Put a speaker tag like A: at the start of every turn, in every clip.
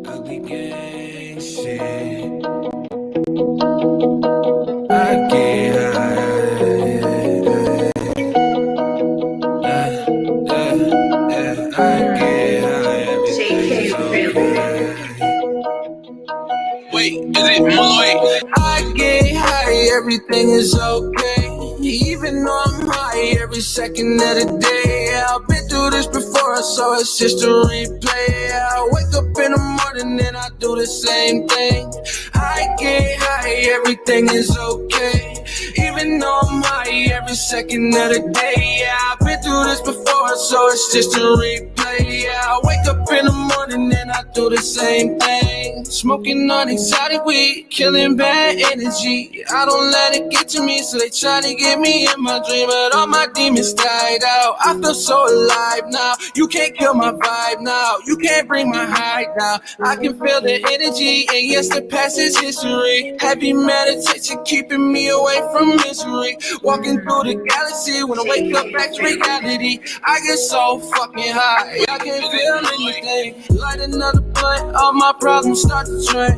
A: Ugly gang shit. I get Wait, is it Malloy? I get high, everything is okay. Even though I'm high every second of the day. I've been through this before, so it's just a replay. I wake up in the morning and I do the same thing. I get high, everything is okay. Even though I'm high every second of the day. Yeah, I've been through this before, so it's just a replay. Yeah, I wake up in the morning and I do the same thing. Smoking on exotic weed, killing bad energy. I don't let it get to me, so they try to get me in my dream, but all my demons died out. I feel so alive now. You can't kill my vibe now. You can't bring my high down. I can feel the energy, and yes, the past is history. Heavy meditation keeping me away from misery. Walking through the galaxy, when I wake up back to reality, I get so fucking high, I can't feel anything. Light another blunt, all my problems start to drain.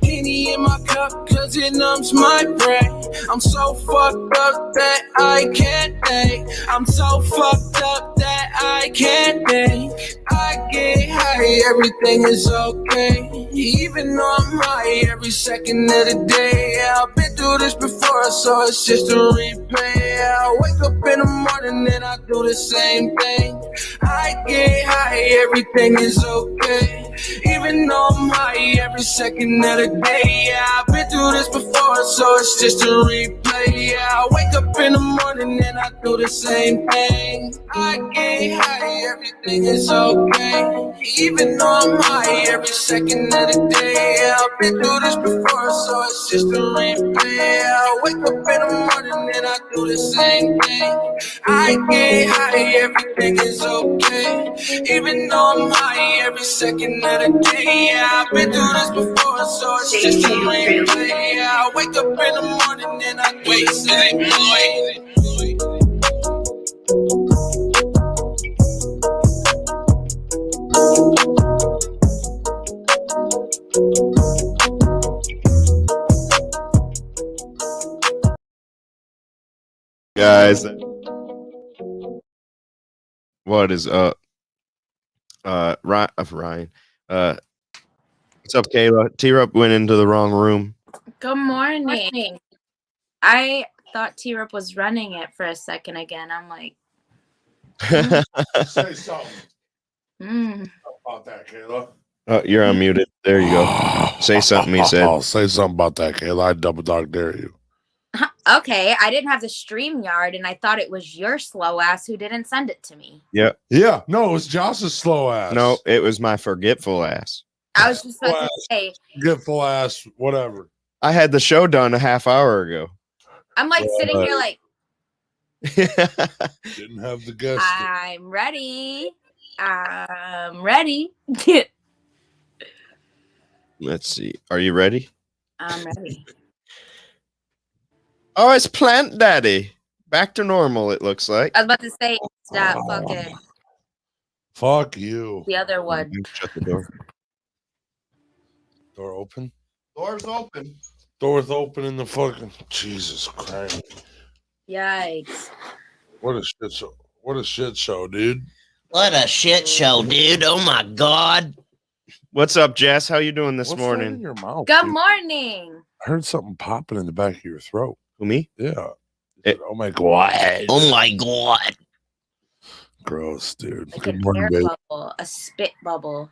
A: Henny in my cup, cause it numbs my brain. I'm so fucked up that I can't think. I'm so fucked up that I can't think. I get high, everything is okay. Even though I'm high every second of the day. Yeah, I've been through this before, so it's just a replay. I wake up in the morning and I do the same thing. I get high, everything is okay. Even though I'm high every second of the day. Yeah, I've been through this before, so it's just a replay. Yeah, I wake up in the morning and I do the same thing. I get high, everything is okay. Even though I'm high every second of the day. Yeah, I've been through this before, so it's just a replay. Yeah, I wake up in the morning and I do the same thing. I get high, everything is okay. Even though I'm high every second of the day. Yeah, I've been through this before, so it's just a replay. Yeah, I wake up in the morning and I do the same thing.
B: Guys, what is up? Ryan. What's up, Kayla? T-Rup went into the wrong room.
C: Good morning. I thought T-Rup was running it for a second again. I'm like,
D: Say something about that, Kayla.
B: Oh, you're unmuted. There you go. Say something, he said.
D: I'll say something about that, Kayla. I double dog dare you.
C: okay, I didn't have the StreamYard, and I thought it was your slow ass who didn't send it to me.
B: Yep.
D: Yeah. No, it was Josh's slow ass.
B: No, it was my forgetful ass.
C: I was just about to say.
D: Forgetful ass, whatever.
B: I had the show done a half hour ago.
C: I'm like sitting here like.
D: Didn't have the guest.
C: I'm ready. I'm ready.
B: Let's see. Are you ready?
C: I'm ready.
B: Oh, it's Plant Daddy. Back to normal, it looks like.
C: I was about to say, stop fucking.
D: Fuck you.
C: The other one.
B: Shut the door.
D: Door open?
B: Door's open.
D: Door's open in the fucking Jesus Christ.
C: Yikes.
D: What a shit show. What a shit show, dude.
E: What a shit show, dude. Oh my God.
B: What's up, Jess? How you doing this
D: What's
B: morning?
D: that in your mouth,
C: Good
D: dude?
C: morning.
D: I heard something popping in the back of your throat.
B: Who, me?
D: Yeah.
B: Oh
D: my God.
E: Oh my God.
D: Gross, dude.
C: Like
D: Good
C: an
D: morning,
C: air
D: baby.
C: bubble, a spit bubble.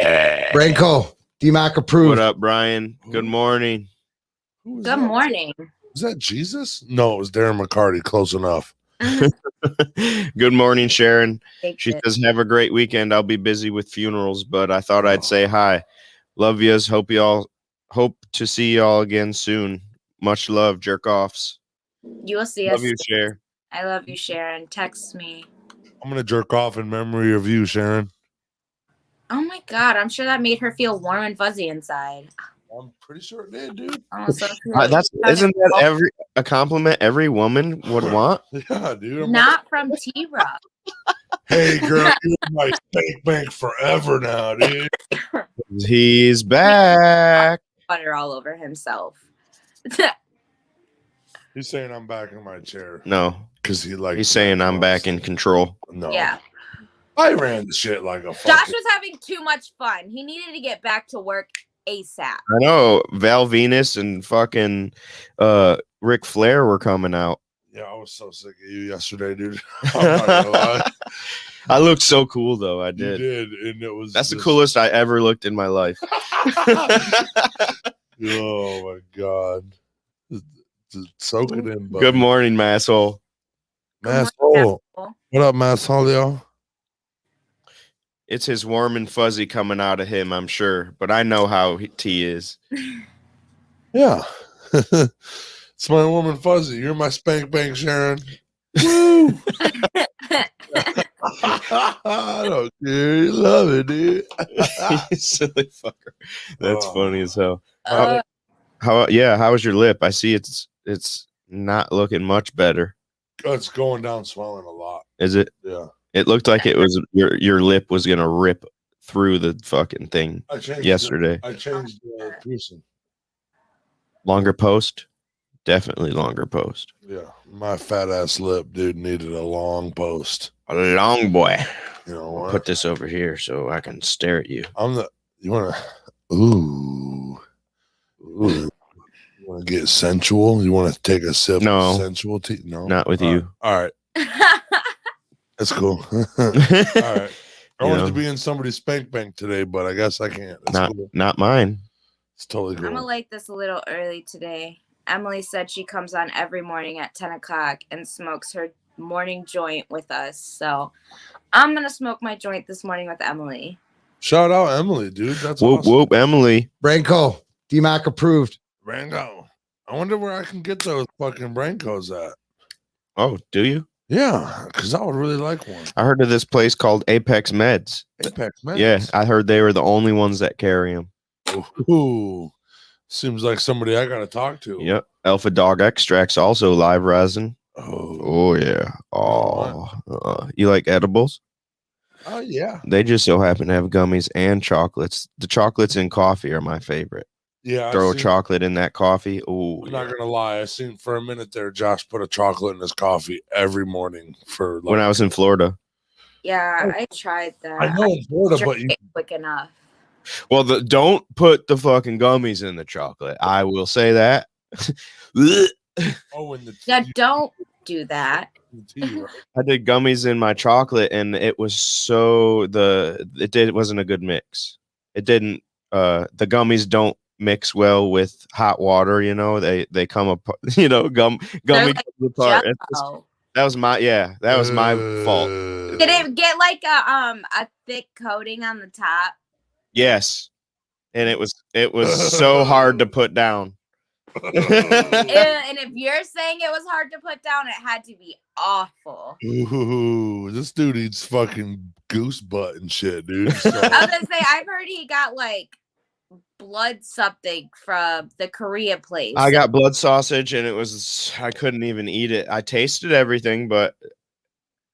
F: Branko, DMAC approved.
B: What up, Brian? Good morning.
D: Who is
C: Good
D: that?
C: morning.
D: Is that Jesus? No, it was Darren McCarty. Close enough.
B: Good morning, Sharon.
C: Take
B: She
C: it.
B: says, have a great weekend. I'll be busy with funerals, but I thought I'd say hi. Love yous. Hope to see y'all again soon. Much love, jerk offs.
C: You will see
B: Love
C: us.
B: you, Cher.
C: I love you, Sharon. Text me.
D: I'm going to jerk off in memory of you, Sharon.
C: Oh my God. I'm sure that made her feel warm and fuzzy inside.
D: I'm pretty sure it did, dude.
C: Oh, so cute.
B: Isn't that a compliment every woman would want?
D: Yeah, dude. I'm
C: Not from T-Rock.
D: hey, girl, you're my spank bank forever now, dude.
B: He's back.
C: Butter all over himself.
D: He's saying I'm back in my chair.
B: No,
D: because
B: he's saying I'm back in control.
D: No.
C: Yeah.
D: I ran the shit like a fucking...
C: Josh was having too much fun. He needed to get back to work ASAP.
B: I know Val Venus and fucking Ric Flair were coming out.
D: Yeah, I was so sick of you yesterday, dude. I'm not gonna lie.
B: I looked so cool though. I did.
D: You did, and it was
B: That's the coolest I ever looked in my life.
D: Oh my god. Just soak it in, buddy.
B: Good morning, masshole.
D: Masshole. What up, masshole, y'all?
B: It's his warm and fuzzy coming out of him, I'm sure. But I know how T is.
D: Yeah. It's my warm and fuzzy. You're my spank bank, Sharon. Woo! I don't care. You love it, dude.
B: You silly fucker. That's
D: Oh.
B: funny as hell. How was your lip? I see it's not looking much better.
D: It's going down swelling a lot.
B: Is it?
D: Yeah.
B: It looked like it was your lip was gonna rip through the fucking thing yesterday.
D: I changed the piercing.
B: Longer post? Definitely longer post.
D: Yeah. My fat ass lip, dude, needed a long post.
B: A long boy.
D: You know what?
B: Put this over here so I can stare at you.
D: You wanna you wanna get sensual? You wanna take a sip
B: No.
D: of sensual tea? No.
B: Not with you.
D: All right. That's cool. All right. I wanted to be in somebody's spank bank today, but I guess I can't. That's cool.
B: Not mine.
D: It's totally cool.
C: I'm gonna like this a little early today. Emily said she comes on every morning at 10 o'clock and smokes her morning joint with us. So I'm gonna smoke my joint this morning with Emily.
D: Shout out Emily, dude. That's
B: whoop
D: awesome.
B: whoop, Emily.
F: Branko, DMAC approved.
D: Rango. I wonder where I can get those fucking Brancos at.
B: Oh, do you?
D: Yeah, because I would really like one.
B: I heard of this place called Apex Meds.
D: Apex Meds?
B: Yeah, I heard they were the only ones that carry them.
D: Ooh, seems like somebody I gotta talk to.
B: Yep. Alpha Dog Extracts also live resin.
D: Oh
B: yeah. You like edibles?
D: Oh yeah.
B: They just so happen to have gummies and chocolates. The chocolates in coffee are my favorite.
D: Yeah.
B: Throw chocolate in that coffee. Oh,
D: I'm not gonna lie. I seen for a minute there, Josh put a chocolate in his coffee every morning for
B: when I was in Florida.
C: Yeah, I tried that.
D: I know in Florida, but
C: Drink it quick enough.
B: Well, don't put the fucking gummies in the chocolate. I will say that.
D: Oh, in the
C: Yeah, don't do that.
D: tea, right?
B: I did gummies in my chocolate, and it was it wasn't a good mix. It didn't. The gummies don't mix well with hot water. You know, they come apart. You know, gummy
C: Like
B: comes apart.
C: Jell-O.
B: That was my fault.
C: Did it get like a thick coating on the top?
B: Yes, and it was so hard to put down.
C: And if you're saying it was hard to put down, it had to be awful.
D: Ooh, this dude eats fucking goose butt and shit, dude. So.
C: I was gonna say, I've heard he got like blood something from the Korea place.
B: I got blood sausage, and I couldn't even eat it. I tasted everything, but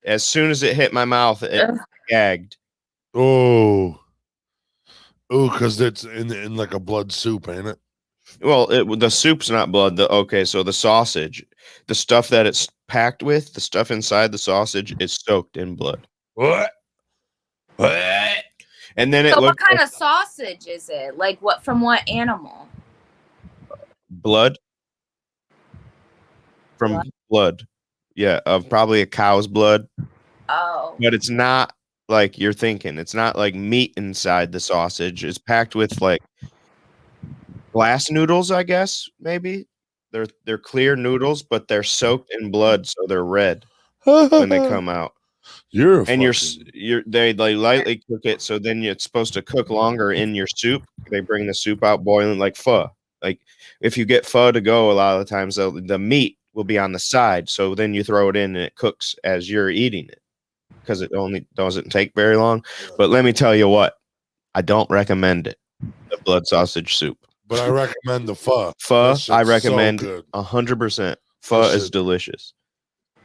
B: as soon as it hit my mouth, it gagged.
D: Oh, because it's in like a blood soup, ain't it?
B: Well, the soup's not blood. So the sausage, the stuff that it's packed with, the stuff inside the sausage is soaked in blood.
D: What?
B: And then
C: So what kind of sausage is it? Like from what animal?
B: Blood. From blood. Yeah, of probably a cow's blood.
C: Oh.
B: But it's not like you're thinking. It's not like meat inside the sausage. It's packed with like glass noodles, I guess, maybe. They're clear noodles, but they're soaked in blood, so they're red when they come out. They lightly cook it, so then it's supposed to cook longer in your soup. They bring the soup out boiling like pho. Like if you get pho to go, a lot of the times the meat will be on the side, so then you throw it in and it cooks as you're eating it because it only doesn't take very long. But let me tell you what, I don't recommend it. The blood sausage soup.
D: But I recommend the pho.
B: Pho,
D: That shit's
B: I recommend
D: so good.
B: 100%. Pho
D: That
B: is
D: shit-
B: delicious.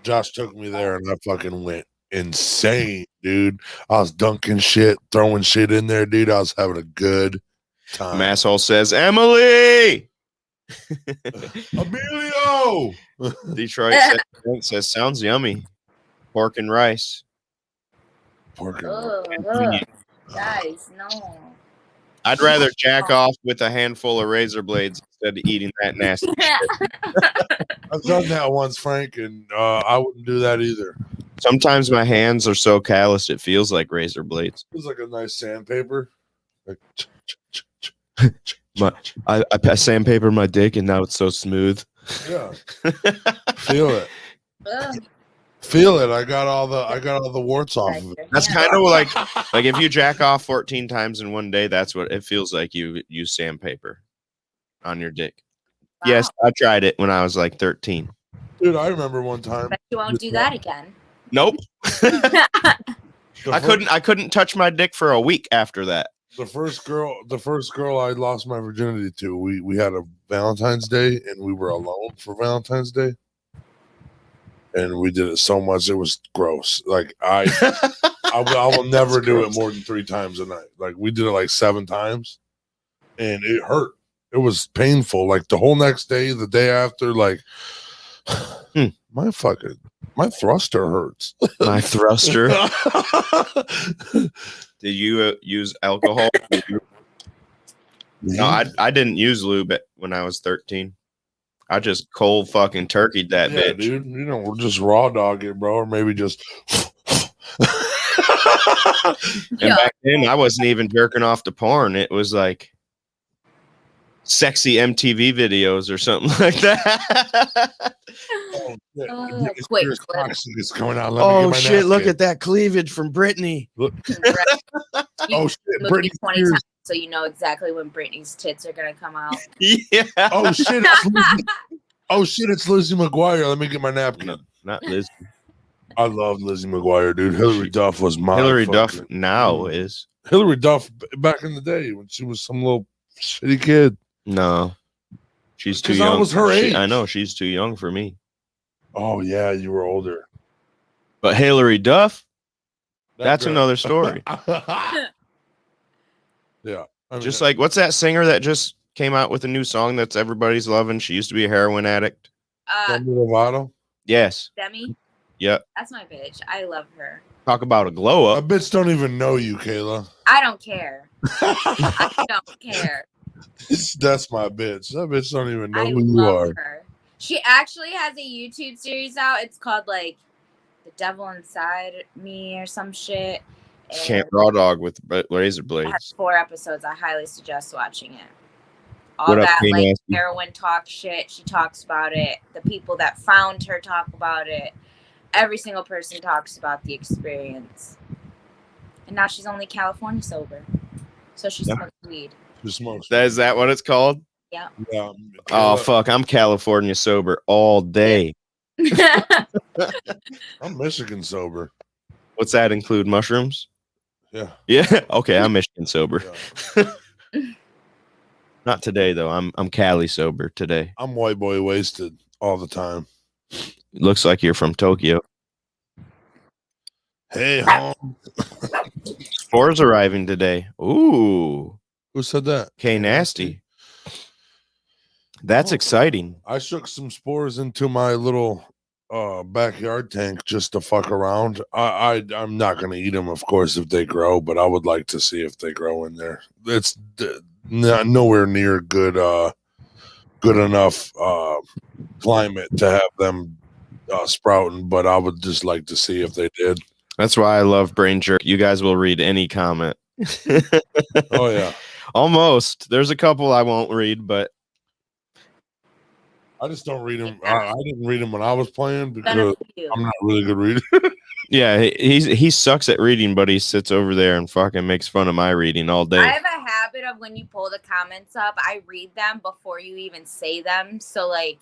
D: Josh took me there and I fucking went insane, dude. I was dunking shit, throwing shit in there, dude. I was having a good time.
B: Masshole says, Emily!
D: Emilio!
B: Detroit says, sounds yummy. Pork and rice.
D: Pork and
C: Ugh, guys, no.
B: I'd rather jack off with a handful of razor blades instead of eating that nasty shit.
D: I've done that once, Frank, and I wouldn't do that either.
B: Sometimes my hands are so calloused it feels like razor blades.
D: It was like a nice sandpaper. Like,
B: I sandpaper my dick and now it's so smooth.
D: yeah. Feel it.
C: Ugh.
D: Feel it. I got all the warts off of it.
B: That's kind of like if you jack off 14 times in one day, that's what it feels like. You use sandpaper on your dick.
C: Wow.
B: Yes, I tried it when I was like 13.
D: Dude, I remember one time.
C: Bet you won't do that again.
B: Nope. I couldn't touch my dick for a week after that.
D: The first girl I lost my virginity to, we had a Valentine's Day and we were alone for Valentine's Day. And we did it so much it was gross. Like I will never do it more than 3 times a night. Like we did it like 7 times and it hurt. It was painful. Like the whole next day, the day after, like my thruster hurts.
B: My thruster. Did you use alcohol? No, I didn't use lube when I was 13. I just cold fucking turkeyed that bitch.
D: Dude. You know, we're just raw dog it, bro, or maybe just.
B: And back then, I wasn't even jerking off to porn. It was like sexy MTV videos or something like that.
D: Oh, shit.
C: Quick.
D: It's coming out. Let me
B: Oh
D: get my
B: shit! Look
D: napkin.
B: at that cleavage from Brittany.
D: Oh shit!
C: Movie
D: Britney
C: 20
D: Spears.
C: times, so you know exactly when Britney's tits are gonna come out.
B: Yeah.
D: Oh shit! It's Lizzie McGuire. Let me get my napkin.
B: No, not Liz.
D: I love Lizzie McGuire, dude. Hillary Duff was my
B: Hillary Duff
D: fucking-
B: now is.
D: Hillary Duff back in the day when she was some little shitty kid.
B: No, she's too
D: 'Cause I
B: young.
D: was her age.
B: I know she's too young for me.
D: Oh yeah, you were older.
B: But Hillary Duff,
D: That
B: that's
D: girl.
B: another story.
D: Yeah. I mean,
B: Just like what's that singer that just came out with a new song that's everybody's loving? She used to be a heroin addict.
D: Demi Lovato.
B: Yes.
C: Demi,
B: Yep.
C: that's my bitch. I love her.
B: Talk about a glow
D: I
B: up.
D: bitch don't even know you, Kayla.
C: I don't care. I don't care.
D: That's my bitch. That bitch don't even know
C: I
D: who you
C: love
D: are.
C: her. She actually has a YouTube series out. It's called like The Devil Inside Me or some shit. And
B: Can't raw dog with razor
C: it has
B: blades.
C: 4 episodes. I highly suggest watching it. All
B: What up,
C: that
B: Cain
C: like
B: Perez?
C: heroin talk shit. She talks about it. The people that found her talk about it. Every single person talks about the experience. And now she's only California sober. So she smokes weed.
D: She smokes.
B: Is that what it's called?
D: Yeah.
B: Oh
D: Kayla,
B: fuck! I'm California sober all day.
D: I'm Michigan sober.
B: What's that include? Mushrooms?
D: Yeah.
B: Yeah. Okay, I'm Michigan sober.
D: Yeah.
B: Not today though. I'm Cali sober today.
D: I'm white boy wasted all the time.
B: Looks like you're from Tokyo.
D: Hey, home.
B: Spores arriving today. Ooh,
D: Who said that?
B: K Nasty. That's
D: Oh.
B: exciting.
D: I shook some spores into my little backyard tank just to fuck around. I'm not gonna eat them, of course, if they grow, but I would like to see if they grow in there. It's nowhere near good enough climate to have them sprouting, but I would just like to see if they did.
B: That's why I love Brain Jerk. You guys will read any comment.
D: Oh yeah.
B: Almost. There's a couple I won't read, but
D: I just don't read them. I didn't read them when I was playing because
C: Benefit you.
D: I'm not a really good reader.
B: yeah, he sucks at reading, but he sits over there and fucking makes fun of my reading all
C: I
B: day.
C: have a habit of when you pull the comments up, I read them before you even say them. So like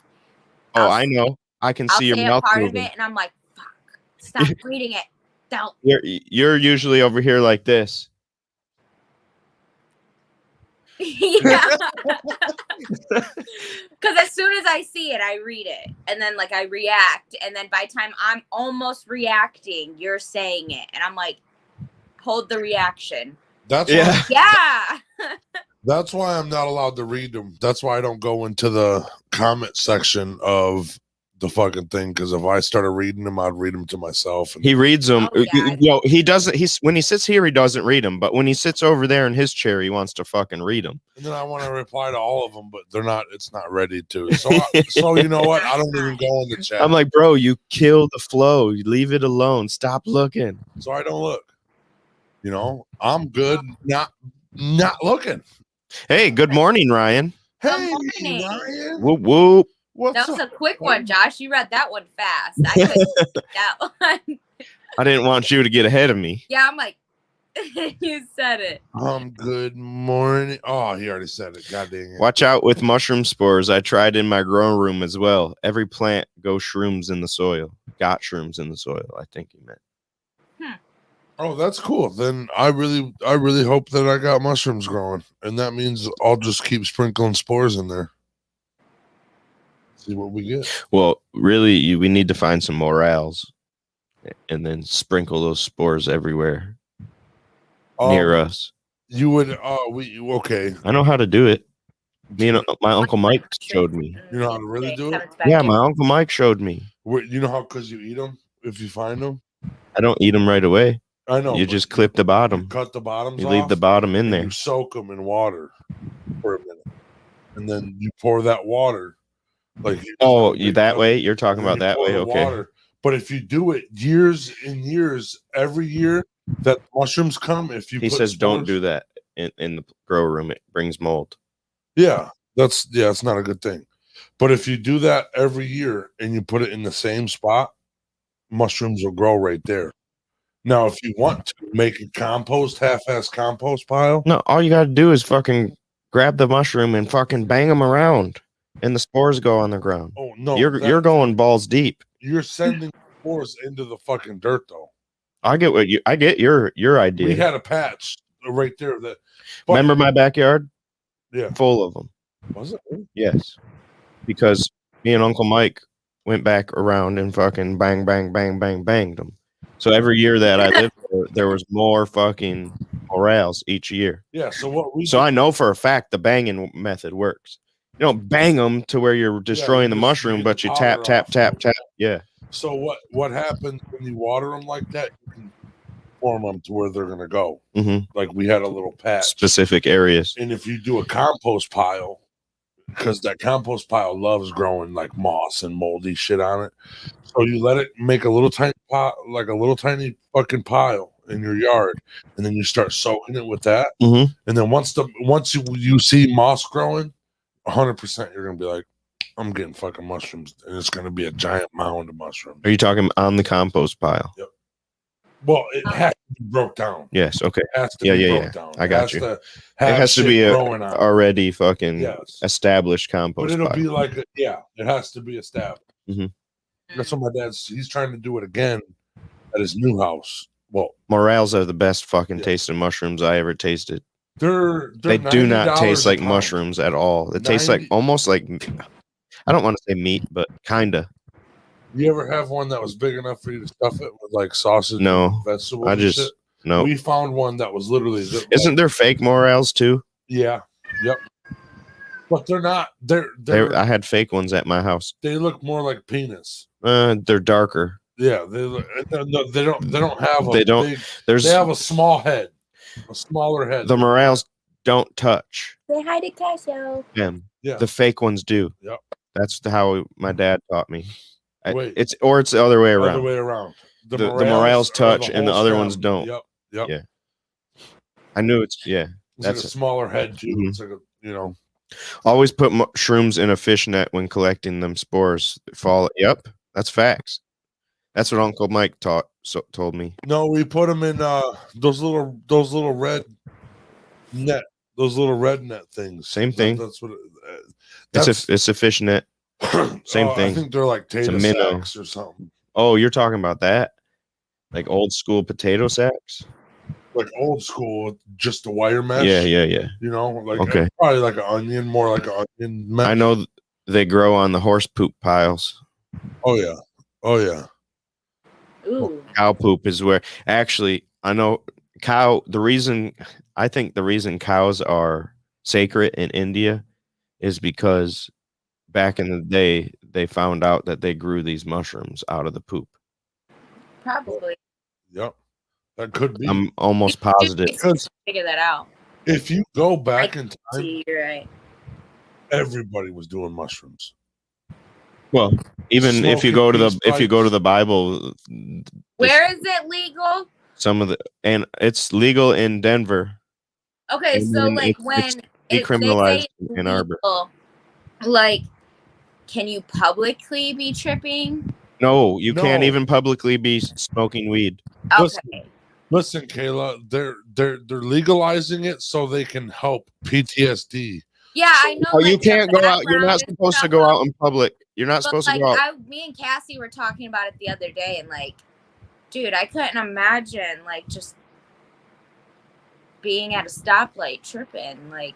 B: Oh, I know. I can
C: I'll
B: see your
C: say a
B: mouth
C: part
B: moving.
C: of it and I'm like, fuck, stop reading it. Don't.
B: You're usually over here like this.
C: Yeah. Because as soon as I see it, I read it. And then, like, I react. And then by the time I'm almost reacting, you're saying it. And I'm like, hold the reaction.
D: That's
B: Yeah.
D: why,
C: Yeah.
D: that's why I'm not allowed to read them. That's why I don't go into the comment section of the fucking thing. Because if I started reading them, I'd read them to myself. And
B: He reads them.
C: Oh, yeah.
B: You know, he doesn't. When he sits here, he doesn't read them. But when he sits over there in his chair, he wants to fucking read them.
D: and then I want to reply to all of them, but they're not. It's not ready to. So, so you know what? I don't even go in the chat.
B: I'm like, bro, you kill the flow. You leave it alone. Stop looking.
D: So I don't look. You know, I'm good. Not looking.
B: Hey, good morning, Ryan.
D: Hey,
C: morning.
D: Ryan.
B: Whoop whoop.
D: What's
C: That was
D: up?
C: a quick one, Josh. You read that one fast. I couldn't read that one.
B: I didn't want you to get ahead of me.
C: Yeah, I'm like, you said it.
D: Good morning. Oh, he already said it. God dang it.
B: Watch out with mushroom spores. I tried in my growing room as well. Every plant goes shrooms in the soil. Got shrooms in the soil, I think he meant.
D: Oh, that's cool. Then I really hope that I got mushrooms growing, and that means I'll just keep sprinkling spores in there. See what we get.
B: Well, really, we need to find some morels and then sprinkle those spores everywhere near us.
D: You would. Okay.
B: I know how to do it. Me and my Uncle Mike showed me.
D: You know how to really do it?
B: Yeah, my Uncle Mike showed me.
D: You know how? Because you eat them if you find them.
B: I don't eat them right away.
D: I know.
B: You
D: but
B: just clip the bottom.
D: cut the bottoms.
B: You leave the bottom in
D: and
B: there.
D: You soak them in water for a minute, and then you pour that water. Like
B: You that way? You're talking about that way? Okay.
D: Water. But if you do it years and years, every year that mushrooms come, if you
B: He says don't do that in the grow room. It brings mold.
D: Yeah, it's not a good thing. But if you do that every year and you put it in the same spot, mushrooms will grow right there. Now, if you want to make a half-ass compost pile.
B: No, all you got to do is fucking grab the mushroom and fucking bang them around, and the spores go on the ground.
D: Oh no,
B: you're going balls deep.
D: You're sending spores into the fucking dirt, though.
B: I get your idea.
D: We had a patch right there.
B: Remember my backyard?
D: Yeah,
B: full of them.
D: Was it?
B: Yes, because me and Uncle Mike went back around and fucking bang, bang, bang, bang, banged them. So every year that I lived there was more fucking morels each year.
D: Yeah. So
B: I know for a fact the banging method works. You don't bang them to where you're destroying the mushroom, but you tap, tap, tap, tap. Yeah.
D: So what happens when you water them like that? You can form them to where they're gonna go.
B: Mm-hmm.
D: Like we had a little patch,
B: specific areas.
D: And if you do a compost pile, because that compost pile loves growing like moss and moldy shit on it, so you let it make a little tiny pot, like a little tiny fucking pile in your yard, and then you start soaking it with that.
B: Mm-hmm.
D: And then once you see moss growing, 100% you're gonna be like, I'm getting fucking mushrooms, and it's gonna be a giant mound of mushrooms.
B: Are you talking on the compost pile?
D: Yep. Well, it has to be broke down.
B: Yes. Okay.
D: It has to be broke down.
B: I got you.
D: It
B: has to be
D: already
B: fucking established compost.
D: But it'll
B: pile.
D: be like, it has to be established.
B: Mm-hmm.
D: That's what my he's trying to do it again at his new house. Well,
B: morels are the best fucking tasting mushrooms I ever tasted.
D: They
B: do not taste like mushrooms at all. It tastes like almost like, I don't want to say meat, but kinda.
D: You ever have one that was big enough for you to stuff it with like sausage?
B: No,
D: and vegetables.
B: I just no.
D: We found one that was literally.
B: Isn't there fake morels too?
D: Yeah. Yep. But they're not.
B: I had fake ones at my house.
D: They look more like penis.
B: They're darker.
D: Yeah, they don't have.
B: They
D: have a small head, a smaller head.
B: The morels don't touch.
C: Say hi to Casio.
B: Them.
D: Yeah.
B: The fake ones do.
D: Yep.
B: That's how my dad taught me.
D: Wait.
B: It's the other way around.
D: Other way around.
B: The morels touch and the other ones don't.
D: Yep.
B: Yeah. I knew it's
D: It's
B: that's
D: like a smaller head too.
B: Mm-hmm.
D: It's like
B: Always put shrooms in a fish net when collecting them spores. Yep, that's facts. That's what Uncle Mike told me.
D: No, we put them in those little red net, things.
B: Same thing.
D: That's what.
B: It's a fish net. Same thing.
D: I think they're like potato sacks or something.
B: Oh, you're talking about that? Like old school potato sacks?
D: like old school, just a wire mesh.
B: Yeah.
D: You know, like
B: Okay.
D: probably like an onion, more like an onion mesh.
B: I know they grow on the horse poop piles.
D: Oh yeah.
C: Ooh.
B: Cow poop is where actually I know cow. I think the reason cows are sacred in India is because back in the day they found out that they grew these mushrooms out of the poop.
C: Probably.
D: Yep. That could be.
B: I'm almost positive.
C: Because figure that out.
D: If you go back in time,
C: See, you're right.
D: everybody was doing mushrooms.
B: Well, even if you go to the Bible,
C: Where is it legal?
B: and it's legal in Denver.
C: Okay,
B: and
C: so
B: then
C: like
B: it's
C: when
B: decriminalized
C: they say
B: in Ann Arbor.
C: legal, like, can you publicly be tripping?
B: No, you can't
D: No.
B: even publicly be smoking weed.
C: Okay.
D: Listen, Kayla, they're legalizing it so they can help PTSD.
C: Yeah, I know.
B: Oh, you
C: like, the
B: can't go out. You're
C: background
B: not
C: and
B: supposed to
C: stuff,
B: go out in public. You're not
C: but
B: supposed to
C: like
B: go out.
C: me and Cassie were talking about it the other day, and like, dude, I couldn't imagine like just being at a stoplight tripping. Like,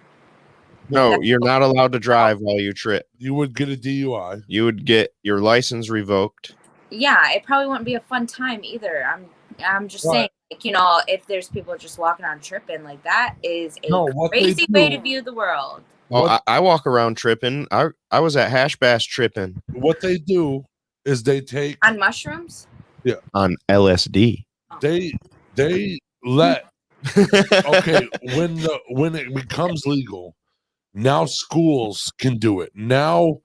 B: No, you're not allowed to drive while you trip.
D: You would get a DUI.
B: You would get your license revoked.
C: yeah, it probably wouldn't be a fun time either. I'm just saying, like, you know, if there's people just walking around tripping, like that is a crazy way to view the world.
B: Oh, I walk around tripping. I was at Hash Bash tripping.
D: What they do is they take
C: On mushrooms?
D: Yeah.
B: On LSD.
D: They let okay, when it becomes legal, now schools can do it. Now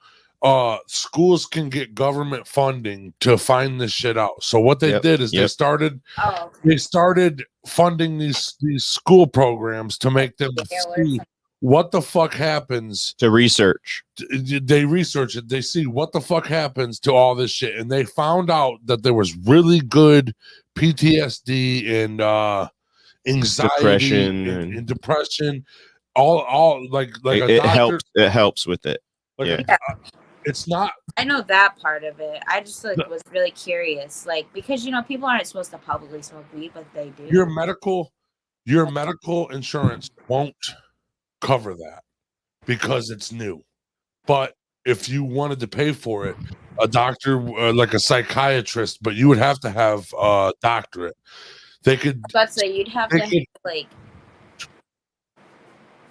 D: schools can get government funding to find this shit out. So what they did is they started funding these school programs to make them see what the fuck happens
B: to research.
D: They research it. They see what the fuck happens to all this shit, and they found out that there was really good PTSD and anxiety,
B: depression,
D: and depression. All like
B: it helps. It helps with it.
D: Like it's not.
C: I know that part of it. I just like was really curious, like because you know people aren't supposed to publicly smoke weed, but they do.
D: Your medical insurance won't cover that because it's new. But if you wanted to pay for it, a doctor, like a psychiatrist, but you would have to have a doctorate. They could.
C: But so you'd have to like.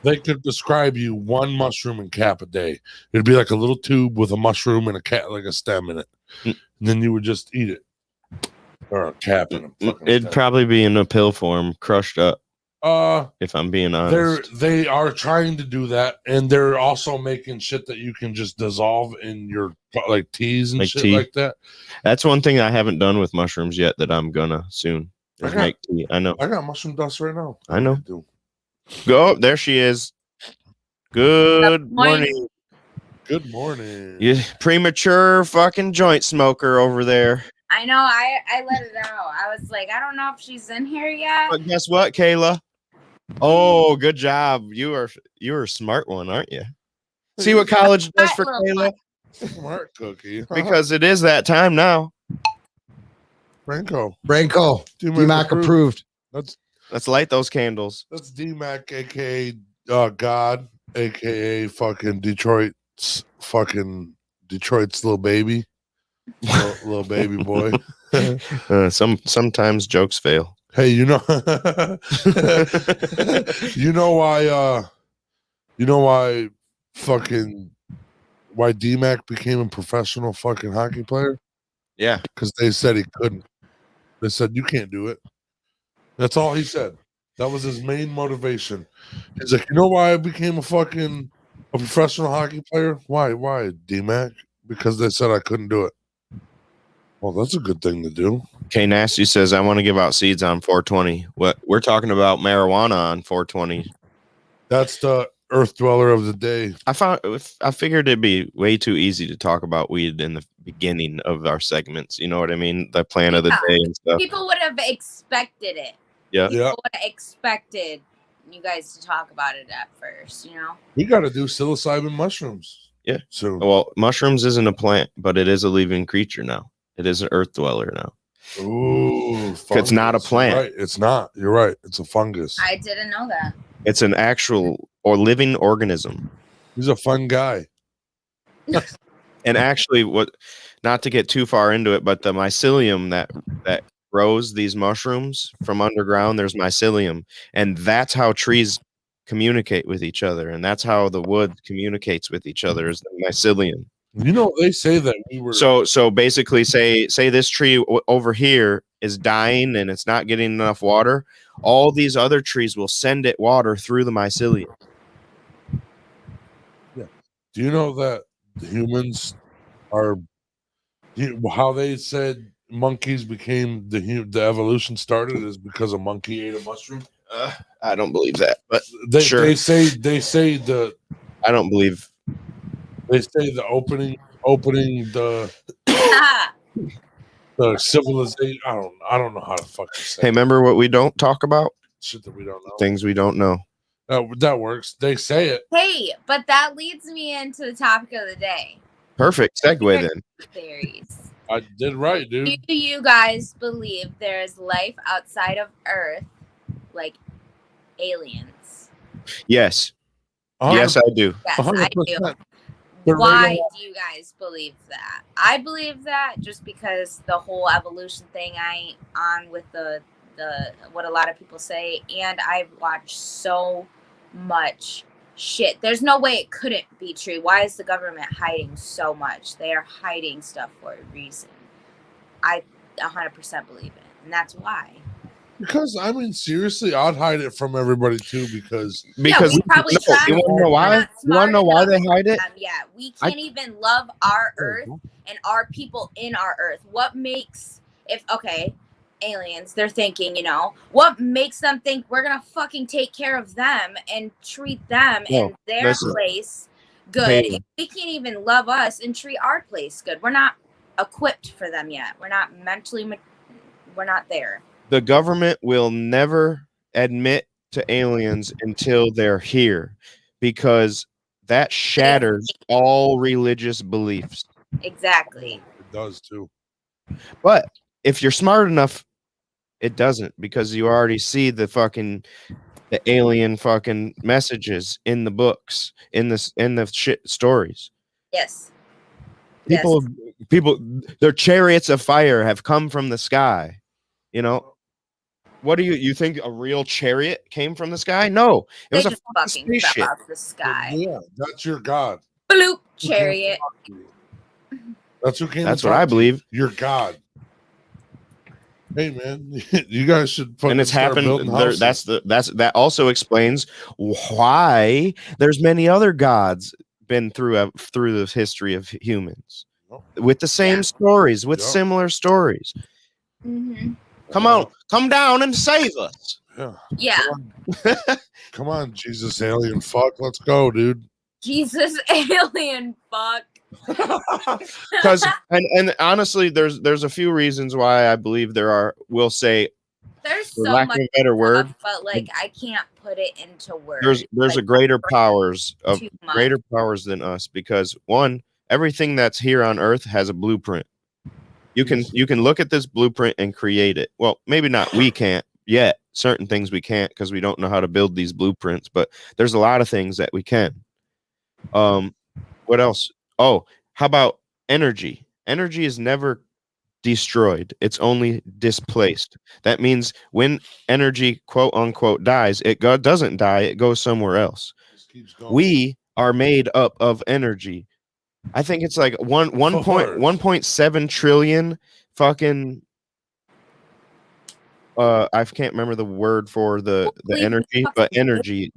D: They could prescribe you one mushroom and cap a day. It'd be like a little tube with a mushroom and a cap, like a stem in it. And then you would just eat it, or a cap in it.
B: It'd probably be in a pill form, crushed up. If I'm being honest,
D: they are trying to do that, and they're also making shit that you can just dissolve in your like teas and shit like that.
B: That's one thing I haven't done with mushrooms yet that I'm gonna soon. Make tea. I know.
D: I got mushroom dust right now.
B: I know. Go, there she is. Good morning.
D: Good morning.
B: You premature fucking joint smoker over there.
C: I know. I let it out. I was like, I don't know if she's in here yet.
B: But guess what, Kayla? Oh, good job. You are a smart one, aren't you? See what college does for Kayla?
D: Smart cookie.
B: Because it is that time now.
D: Branko.
F: DMAC approved.
B: Let's light those candles.
D: That's DMAC, aka God, aka fucking Detroit's little baby, little baby boy.
B: Sometimes jokes fail.
D: Hey, you know why DMAC became a professional fucking hockey player?
B: Yeah,
D: because they said he couldn't. They said you can't do it. That's all he said. That was his main motivation. He's like, you know why I became a professional hockey player? Why, DMAC? Because they said I couldn't do it. Well, that's a good thing to do.
B: K Nasty says, I want to give out seeds on 420. What we're talking about marijuana on 420.
D: That's the Earth Dweller of the day.
B: I figured it'd be way too easy to talk about weed in the beginning of our segments. You know what I mean? The plan of the day and stuff.
C: People would have expected it.
B: Yeah.
C: People would have expected you guys to talk about it at first, you know?
D: We got to do psilocybin mushrooms.
B: Yeah.
D: So,
B: well, mushrooms isn't a plant, but it is a living creature now. It is an earth dweller now.
D: Ooh,
B: It's not a
D: fungus.
B: plant.
D: You're right. It's not. You're right. It's a fungus.
C: I didn't know that.
B: It's an actual or living organism.
D: He's a fun guy.
B: And actually, not to get too far into it, but the mycelium that grows these mushrooms from underground, there's mycelium, and that's how trees communicate with each other, and that's how the wood communicates with each other is the mycelium.
D: You know, they say that we were
B: So basically, say this tree over here is dying and it's not getting enough water. All these other trees will send it water through the mycelium.
D: Do you know that humans are how they said monkeys became the evolution started is because a monkey ate a mushroom?
B: I don't believe that, but
D: They
B: sure.
D: they say
B: I don't believe.
D: they say the opening the civilization. I don't know how to fucking say.
B: Hey, remember what we don't talk about?
D: Shit that we don't know.
B: Things we don't know.
D: That works. They say it.
C: Hey, but that leads me into the topic of the day.
B: Perfect segue then.
C: Theories.
D: I did right, dude.
C: Do you guys believe there is life outside of Earth, like aliens?
B: Yes.
D: 100%.
B: Yes, I do.
C: Yes, I do.
D: 100%. They're
C: Why
D: regular-
C: do you guys believe that? I believe that just because the whole evolution thing I ain't on with the what a lot of people say, and I've watched so much shit. There's no way it couldn't be true. Why is the government hiding so much? They are hiding stuff for a reason. I 100% believe it, and that's why.
D: Because I mean, seriously, I'd hide it from everybody too. Because
C: We probably
B: no,
C: try.
B: you want to know
C: We're
B: why?
C: not
B: You want to
C: smart
B: know why they
C: enough
B: hide it?
C: Yeah, we can't even love our Earth and our people in our Earth. What makes aliens, they're thinking, what makes them think we're gonna fucking take care of them and treat them and their place good?
B: Hey.
C: We can't even love us and treat our place good. We're not equipped for them yet. We're not mentally. We're not there.
B: The government will never admit to aliens until they're here, because that shatters all religious beliefs.
C: Exactly.
D: It does too.
B: But if you're smart enough, it doesn't, because you already see the alien fucking messages in the books, in the shit stories.
C: Yes.
B: People, their chariots of fire have come from the sky. What do you think a real chariot came from the sky? No, it was
C: They
B: a
C: just fucking
B: spaceship.
C: fell out the sky.
D: Yeah, that's your God.
C: Bloop, chariot.
D: That's who came.
B: That's what I believe.
D: Your God. Hey man, you guys should.
B: And it's
D: start
B: happened.
D: building houses.
B: That also explains why there's many other gods been through the history of humans with the same stories, with similar stories.
C: Mm-hmm.
B: Come down and save us.
C: Yeah.
D: Come on, Jesus alien fuck. Let's go, dude.
C: Jesus alien fuck.
B: Because and honestly, there's a few reasons why I believe there are. We'll say,
C: there's
B: for
C: so
B: lack
C: much
B: of a better word,
C: but I can't put it into words.
B: There's a greater powers than us, because one, everything that's here on Earth has a blueprint. You can look at this blueprint and create it. Well, maybe not. We can't yet. Certain things we can't because we don't know how to build these blueprints. But there's a lot of things that we can. What else? Oh, how about energy? Energy is never destroyed. It's only displaced. That means when energy, quote unquote, dies, it doesn't die. It goes somewhere else. We are made up of energy. I think it's like 1.7 trillion fucking I can't remember the word for the energy, but energy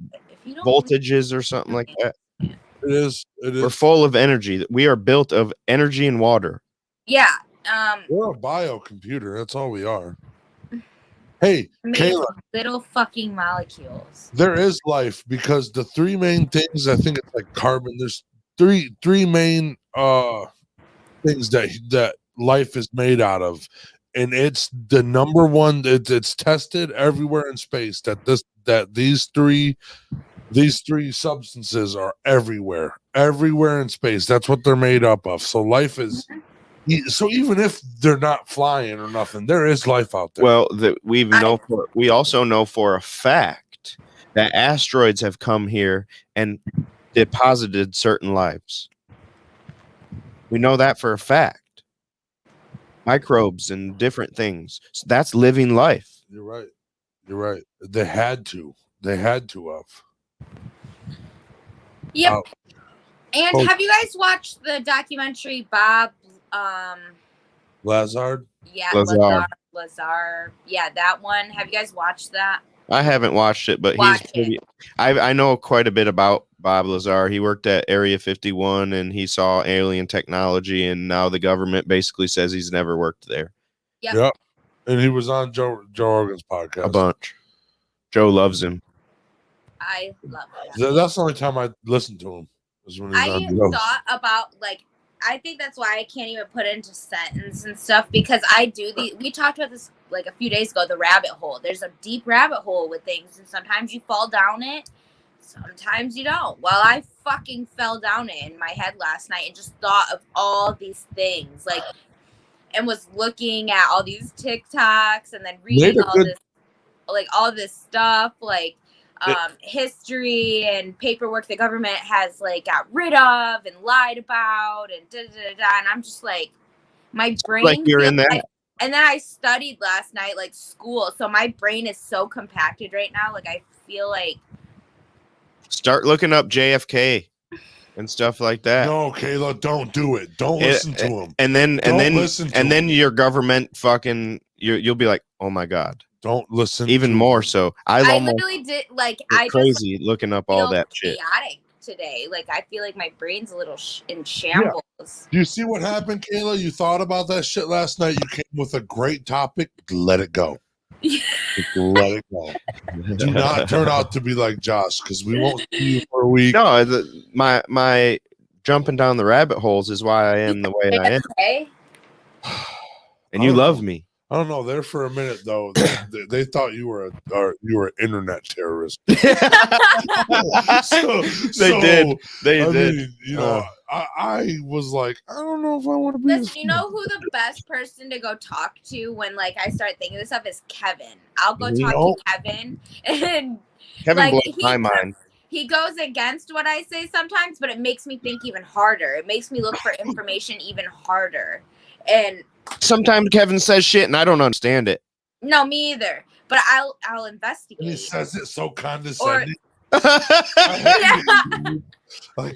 B: voltages or something like that.
D: It is.
B: We're full of energy. We are built of energy and water.
C: Yeah.
D: We're a biocomputer. That's all we are. Hey,
C: made
D: Kayla,
C: little fucking molecules.
D: there is life because the three main things, I think it's like carbon. There's three main things that life is made out of, and it's the number one. It's tested everywhere in space that these three substances are everywhere in space. That's what they're made up of. So life is So even if they're not flying or nothing, there is life out there.
B: Well, we also know for a fact that asteroids have come here and deposited certain lives. We know that for a fact. Microbes and different things. So that's living life.
D: You're right. You're right. They had to. They had to have.
C: Yep.
D: Oh.
C: And have you guys watched the documentary Bob
D: Lazard?
C: Yeah,
B: Lazar.
C: Lazar. Yeah, that one. Have you guys watched that?
B: I haven't watched it, but
C: Watch
B: he's pretty. I know quite a bit about Bob Lazar. He worked at Area 51 and he saw alien technology, and now the government basically says he's never worked there.
C: Yep.
D: And he was on Joe Rogan's podcast.
B: A bunch. Joe loves him.
C: I love that.
D: That's the only time I listened to him. Was when he was
C: I
D: on Joe.
C: thought about I think that's why I can't even put it into sentence and stuff, because I do we talked about this like a few days ago, the rabbit hole. There's a deep rabbit hole with things, and sometimes you fall down it, sometimes you don't. Well, I fucking fell down it in my head last night and just thought of all these things, and was looking at all these TikToks and then reading all this stuff, history and paperwork the government has got rid of and lied about and and I'm just like, my brain
B: like you're in that.
C: And then I studied last night school, so my brain is so compacted right now. I feel like
B: Start looking up JFK and stuff like that.
D: No, Kayla, don't do it. Don't listen to him.
B: And then your government fucking you'll be like, oh my god.
D: Don't listen.
B: Even more so. I
C: literally did I
B: crazy looking up all that shit.
C: Chaotic today. I feel like my brain's a little in shambles.
D: Yeah. Do you see what happened, Kayla? You thought about that shit last night. You came with a great topic. Let it go. Let it go. Do not turn out to be like Josh, because we won't see you for a week.
B: No, my jumping down the rabbit holes is why I am the way I am. And you love me.
D: I don't know. There for a minute though, they thought you were an internet terrorist.
B: They did. They did.
D: Mean, I was like, I don't know if I want to be.
C: Listen, you know who the best person to go talk to when I start thinking of this stuff is Kevin. I'll go talk to Kevin, and
B: Kevin blows my mind.
C: He goes against what I say sometimes, but it makes me think even harder. It makes me look for information even harder. And
B: sometimes Kevin says shit and I don't understand it.
C: No, me either. But I'll investigate.
D: And he says it so condescending.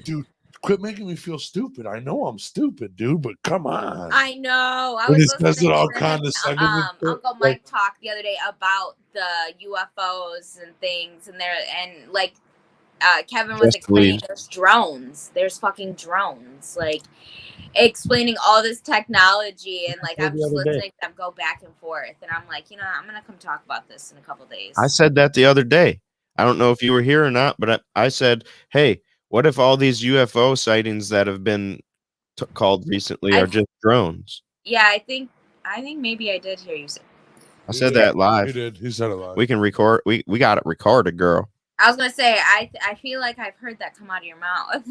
D: Dude, quit making me feel stupid. I know I'm stupid, dude, but come on.
C: I know. I
D: was
C: listening
D: to
C: Uncle Mike talk the other day about the UFOs and things, and Kevin was explaining there's drones. There's fucking drones. Explaining all this technology, and I'm just listening to them go back and forth, and I'm like, I'm gonna come talk about this in a couple days.
B: I said that the other day. I don't know if you were here or not, but I said, hey, what if all these UFO sightings that have been called recently are just drones?
C: Yeah, I think maybe I did hear you say.
B: I said that live.
D: He did. He said it live.
B: We can record. We got it recorded, girl.
C: I was gonna say I feel like I've heard that come out of your mouth.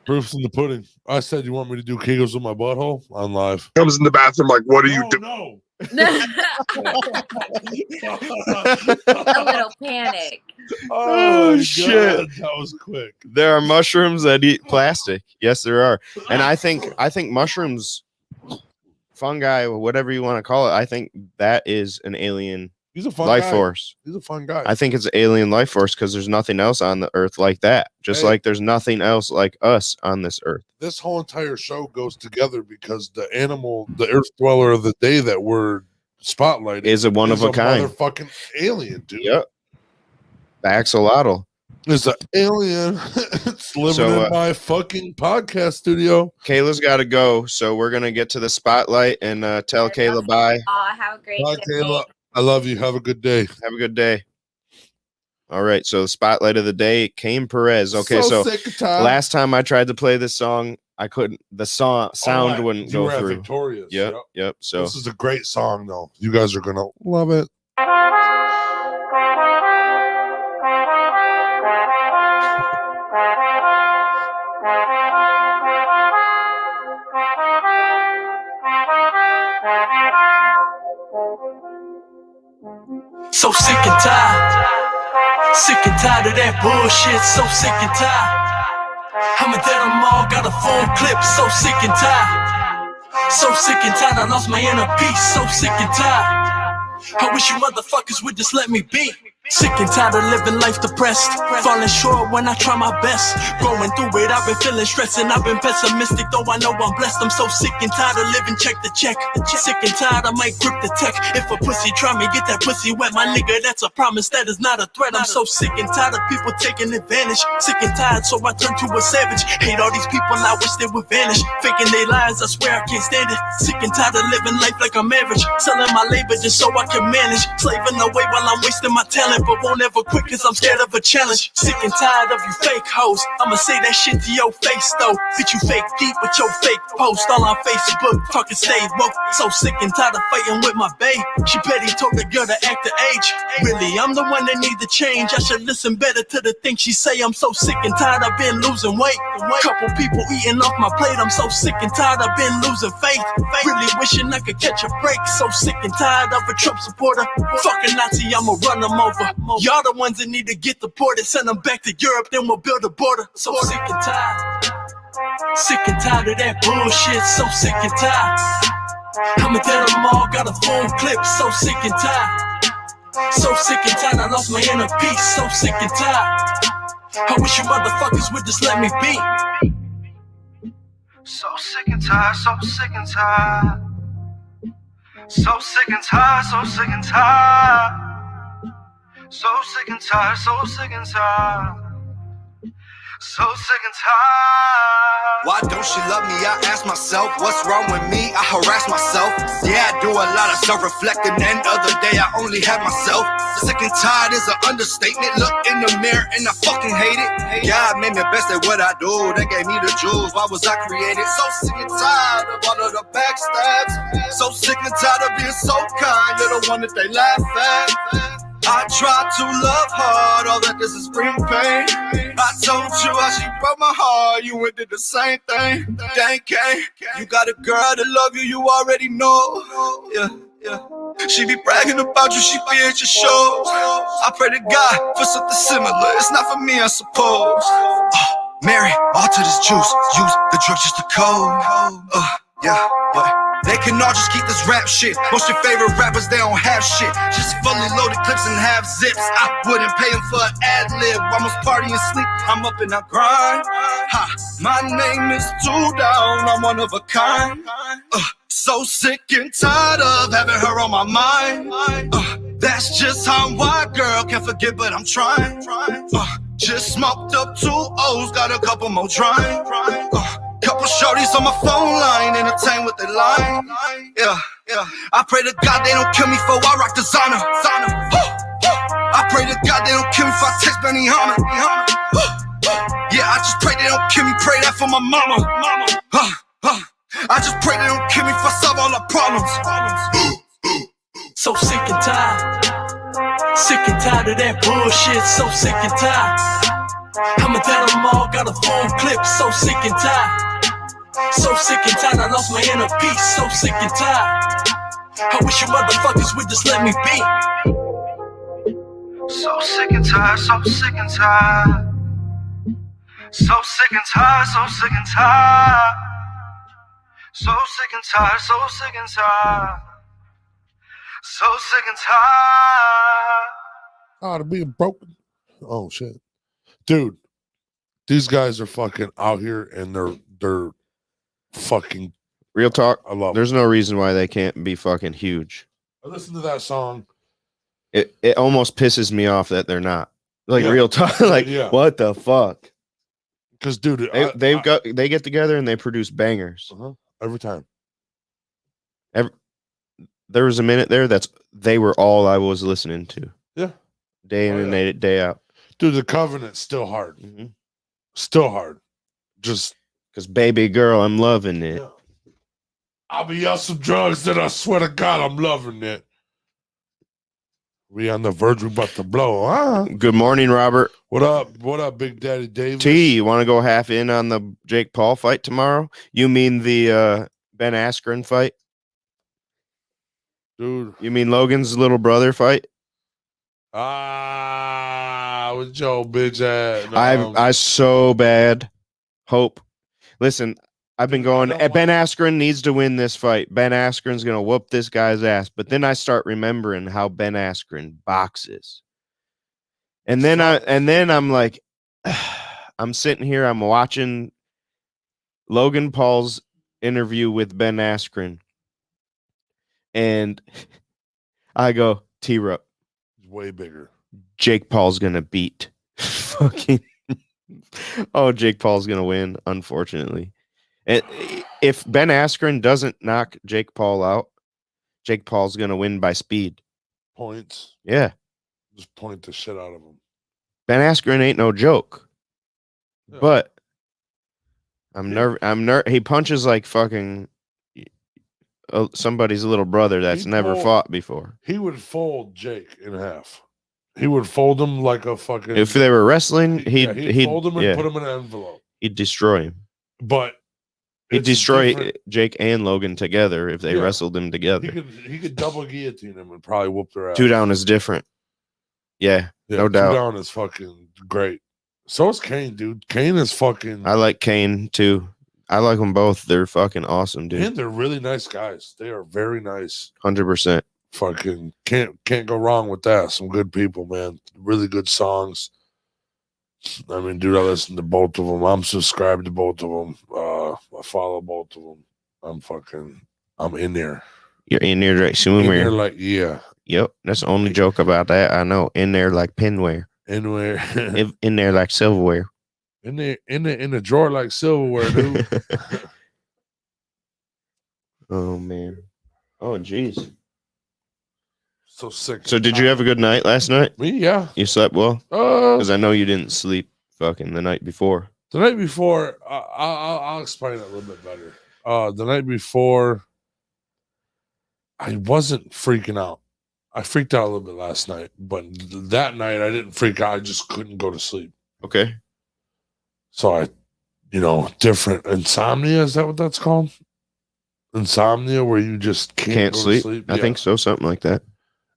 D: Proof's in the pudding. I said, you want me to do Kegels with my butthole? On live.
G: Comes in the bathroom like, what are you doing?
D: No.
C: A little panic.
D: Oh
B: shit.
D: God, that was quick.
B: There are mushrooms that eat plastic. Yes, there are. And I think mushrooms, fungi, or whatever you want to call it, I think that is an alien
D: He's a fun
B: life
D: guy.
B: force.
D: He's a fun guy.
B: I think it's an alien life force because there's nothing else on the earth like that. Just like there's nothing else like us on this earth.
D: This whole entire show goes together because the earth dweller of the day that we're spotlighting
B: is a one of a kind.
D: Motherfucking alien, dude.
B: Yep. The Axolotl.
D: It's an alien. It's living in my fucking podcast studio.
B: Kayla's got to go, so we're gonna get to the spotlight and tell Kayla bye.
C: Have a great
D: Bye,
C: day.
D: Kayla. I love you. Have a good day.
B: Have a good day. All right, so the spotlight of the day, Cain Perez. Okay, so last time I tried to play this song, I couldn't. The sound wouldn't go through.
D: Victorious.
B: Yep. So
D: this is a great song, though. You guys are gonna love it.
A: So sick and tired. Sick and tired of that bullshit. So sick and tired. I'm a dead them all, got a full clip. So sick and tired. So sick and tired, I lost my inner peace. So sick and tired. I wish you motherfuckers would just let me be. Sick and tired of living life depressed, falling short when I try my best. Going through it, I've been feeling stressed and I've been pessimistic, though I know I'm blessed. I'm so sick and tired of living check to check. Sick and tired, I might grip the tech. If a pussy try me, get that pussy wet, my nigga, that's a promise, that is not a threat. I'm so sick and tired of people taking advantage. Sick and tired, so I turn to a savage. Hate all these people, I wish they would vanish. Faking their lies, I swear I can't stand it. Sick and tired of living life like I'm average. Selling my labor just so I can manage. Slaving away while I'm wasting my talent, but won't ever quit cause I'm scared of a challenge. Sick and tired of you fake hoes, I'ma say that shit to your face though. Bitch, you fake deep with your fake post all on Facebook, talking stay woke. So sick and tired of fighting with my bae. She petty, told the girl to act the age. Really, I'm the one that need to change. I should listen better to the things she say. I'm so sick and tired, I've been losing weight. Couple people eating off my plate. I'm so sick and tired, I've been losing faith. Really wishing I could catch a break. So sick and tired of a Trump supporter. Fucking Nazi, I'ma run them over. Y'all the ones that need to get deported. Send them back to Europe, then we'll build a border. So sick and tired. Sick and tired of that bullshit. So sick and tired. I'ma tell them all, got a full clip. So sick and tired. So sick and tired, I lost my inner peace. So sick and tired. I wish you motherfuckers would just let me be.
H: So sick and tired, so sick and tired. So sick and tired, so sick and tired. So sick and tired, so sick and tired. So sick and tired.
I: Why don't she love me? I ask myself, what's wrong with me? I harass myself. Yeah, I do a lot of self-reflecting, and the other day I only had myself. Sick and tired is an understatement. Look in the mirror and I fucking hate it. God made me best at what I do. They gave me the jewels. Why was I created? So sick and tired of all of the backstabs. So sick and tired of being so kind. You're the one that they laugh at. I tried to love hard, all that this is bring pain. I told you how she broke my heart, you went did the same thing. Dang, Cain, you got a girl that love you, you already know. Yeah. She be bragging about you, she be at your shows. I pray to God for something similar, it's not for me, I suppose. Mary, all to this juice, use the drug just to code. Yeah, but they can all just keep this rap shit. Most your favorite rappers, they don't have shit. Just fully loaded clips and half zips. I wouldn't pay them for an ad-lib. Almost party and sleep, I'm up in that grind. My name is Two Down, I'm one of a kind. So sick and tired of having her on my mind. That's just how I'm wired, girl, can't forget but I'm trying. Just smoked up 2 O's, got a couple more trying. Couple shorties on my phone line, entertain with their line. Yeah. I pray to God they don't kill me for I rock designer. I pray to God they don't kill me for I text Benny Hanna. Yeah, I just pray they don't kill me, pray that for my mama. I just pray they don't kill me for I solve all the problems.
A: So sick and tired. Sick and tired of that bullshit. So sick and tired. I'ma tell them all, got a full clip. So sick and tired. So sick and tired, I lost my inner peace. So sick and tired. I wish you motherfuckers would just let me be.
H: So sick and tired, so sick and tired. So sick and tired, so sick and tired. So sick and tired, so sick and tired. So sick and tired.
D: Oh, to be broken. Oh shit. Dude, these guys are fucking out here and they're fucking
B: Real talk.
D: I love
B: There's no reason why they can't be fucking huge.
D: I listened to that song.
B: It almost pisses me off that they're not. Like real talk. Like what the fuck?
D: Because dude,
B: they get together and they produce bangers
D: every time.
B: There was a minute there they were all I was listening to.
D: Yeah,
B: day in and day out.
D: Dude, the Covenant's still hard. Still hard. Just
B: because baby girl, I'm loving it.
D: Yeah. I'll be on some drugs that I swear to God I'm loving it. We on the verge, we about to blow, huh?
B: Good morning, Robert.
D: What up? What up, Big Daddy Davis?
B: T, you want to go half in on the Jake Paul fight tomorrow? You mean the Ben Askren fight?
D: Dude.
B: You mean Logan's little brother fight?
D: With Joe bitch ass.
B: I so bad hope. Listen, I've been going. Ben Askren needs to win this fight. Ben Askren's gonna whoop this guy's ass. But then I start remembering how Ben Askren boxes, and then I'm like, I'm sitting here. I'm watching Logan Paul's interview with Ben Askren, and I go, T-Rup.
D: He's way bigger.
B: Jake Paul's gonna beat fucking. Oh, Jake Paul's gonna win. Unfortunately, and if Ben Askren doesn't knock Jake Paul out, Jake Paul's gonna win by speed.
D: Points.
B: Yeah,
D: Just point the shit out of him.
B: Ben Askren ain't no joke.
D: Yeah.
B: But I'm nervous. He punches like fucking somebody's little brother that's never fought before.
D: He would fold Jake in half. He would fold him like a fucking.
B: If they were wrestling, he'd
D: fold him and put him in an envelope.
B: He'd destroy him.
D: But
B: he'd destroy Jake and Logan together if they wrestled them together.
D: He could double guillotine him and probably whoop their ass.
B: 2 down is different. Yeah, no doubt.
D: 2 down is fucking great. So is Cain, dude. Cain is fucking.
B: I like Cain too. I like them both. They're fucking awesome, dude.
D: And they're really nice guys. They are very nice.
B: 100%.
D: Fucking can't go wrong with that. Some good people, man. Really good songs. I mean, dude, I listen to both of them. I'm subscribed to both of them. I follow both of them. I'm in there.
B: You're in there like swimwear.
D: In there like, yeah.
B: Yep. That's the only joke about that I know. In there like pinware.
D: In
B: there like silverware.
D: In the drawer like silverware, dude.
B: Oh man. Oh jeez.
D: So sick.
B: So did you have a good night last night?
D: Me, yeah.
B: You slept well? Because I know you didn't sleep fucking the night before.
D: The night before, I'll explain it a little bit better. The night before, I wasn't freaking out. I freaked out a little bit last night, but that night I didn't freak out. I just couldn't go to sleep.
B: Okay.
D: So different insomnia. Is that what that's called? Insomnia, where you just can't go
B: sleep.
D: To sleep.
B: I think so, something like that.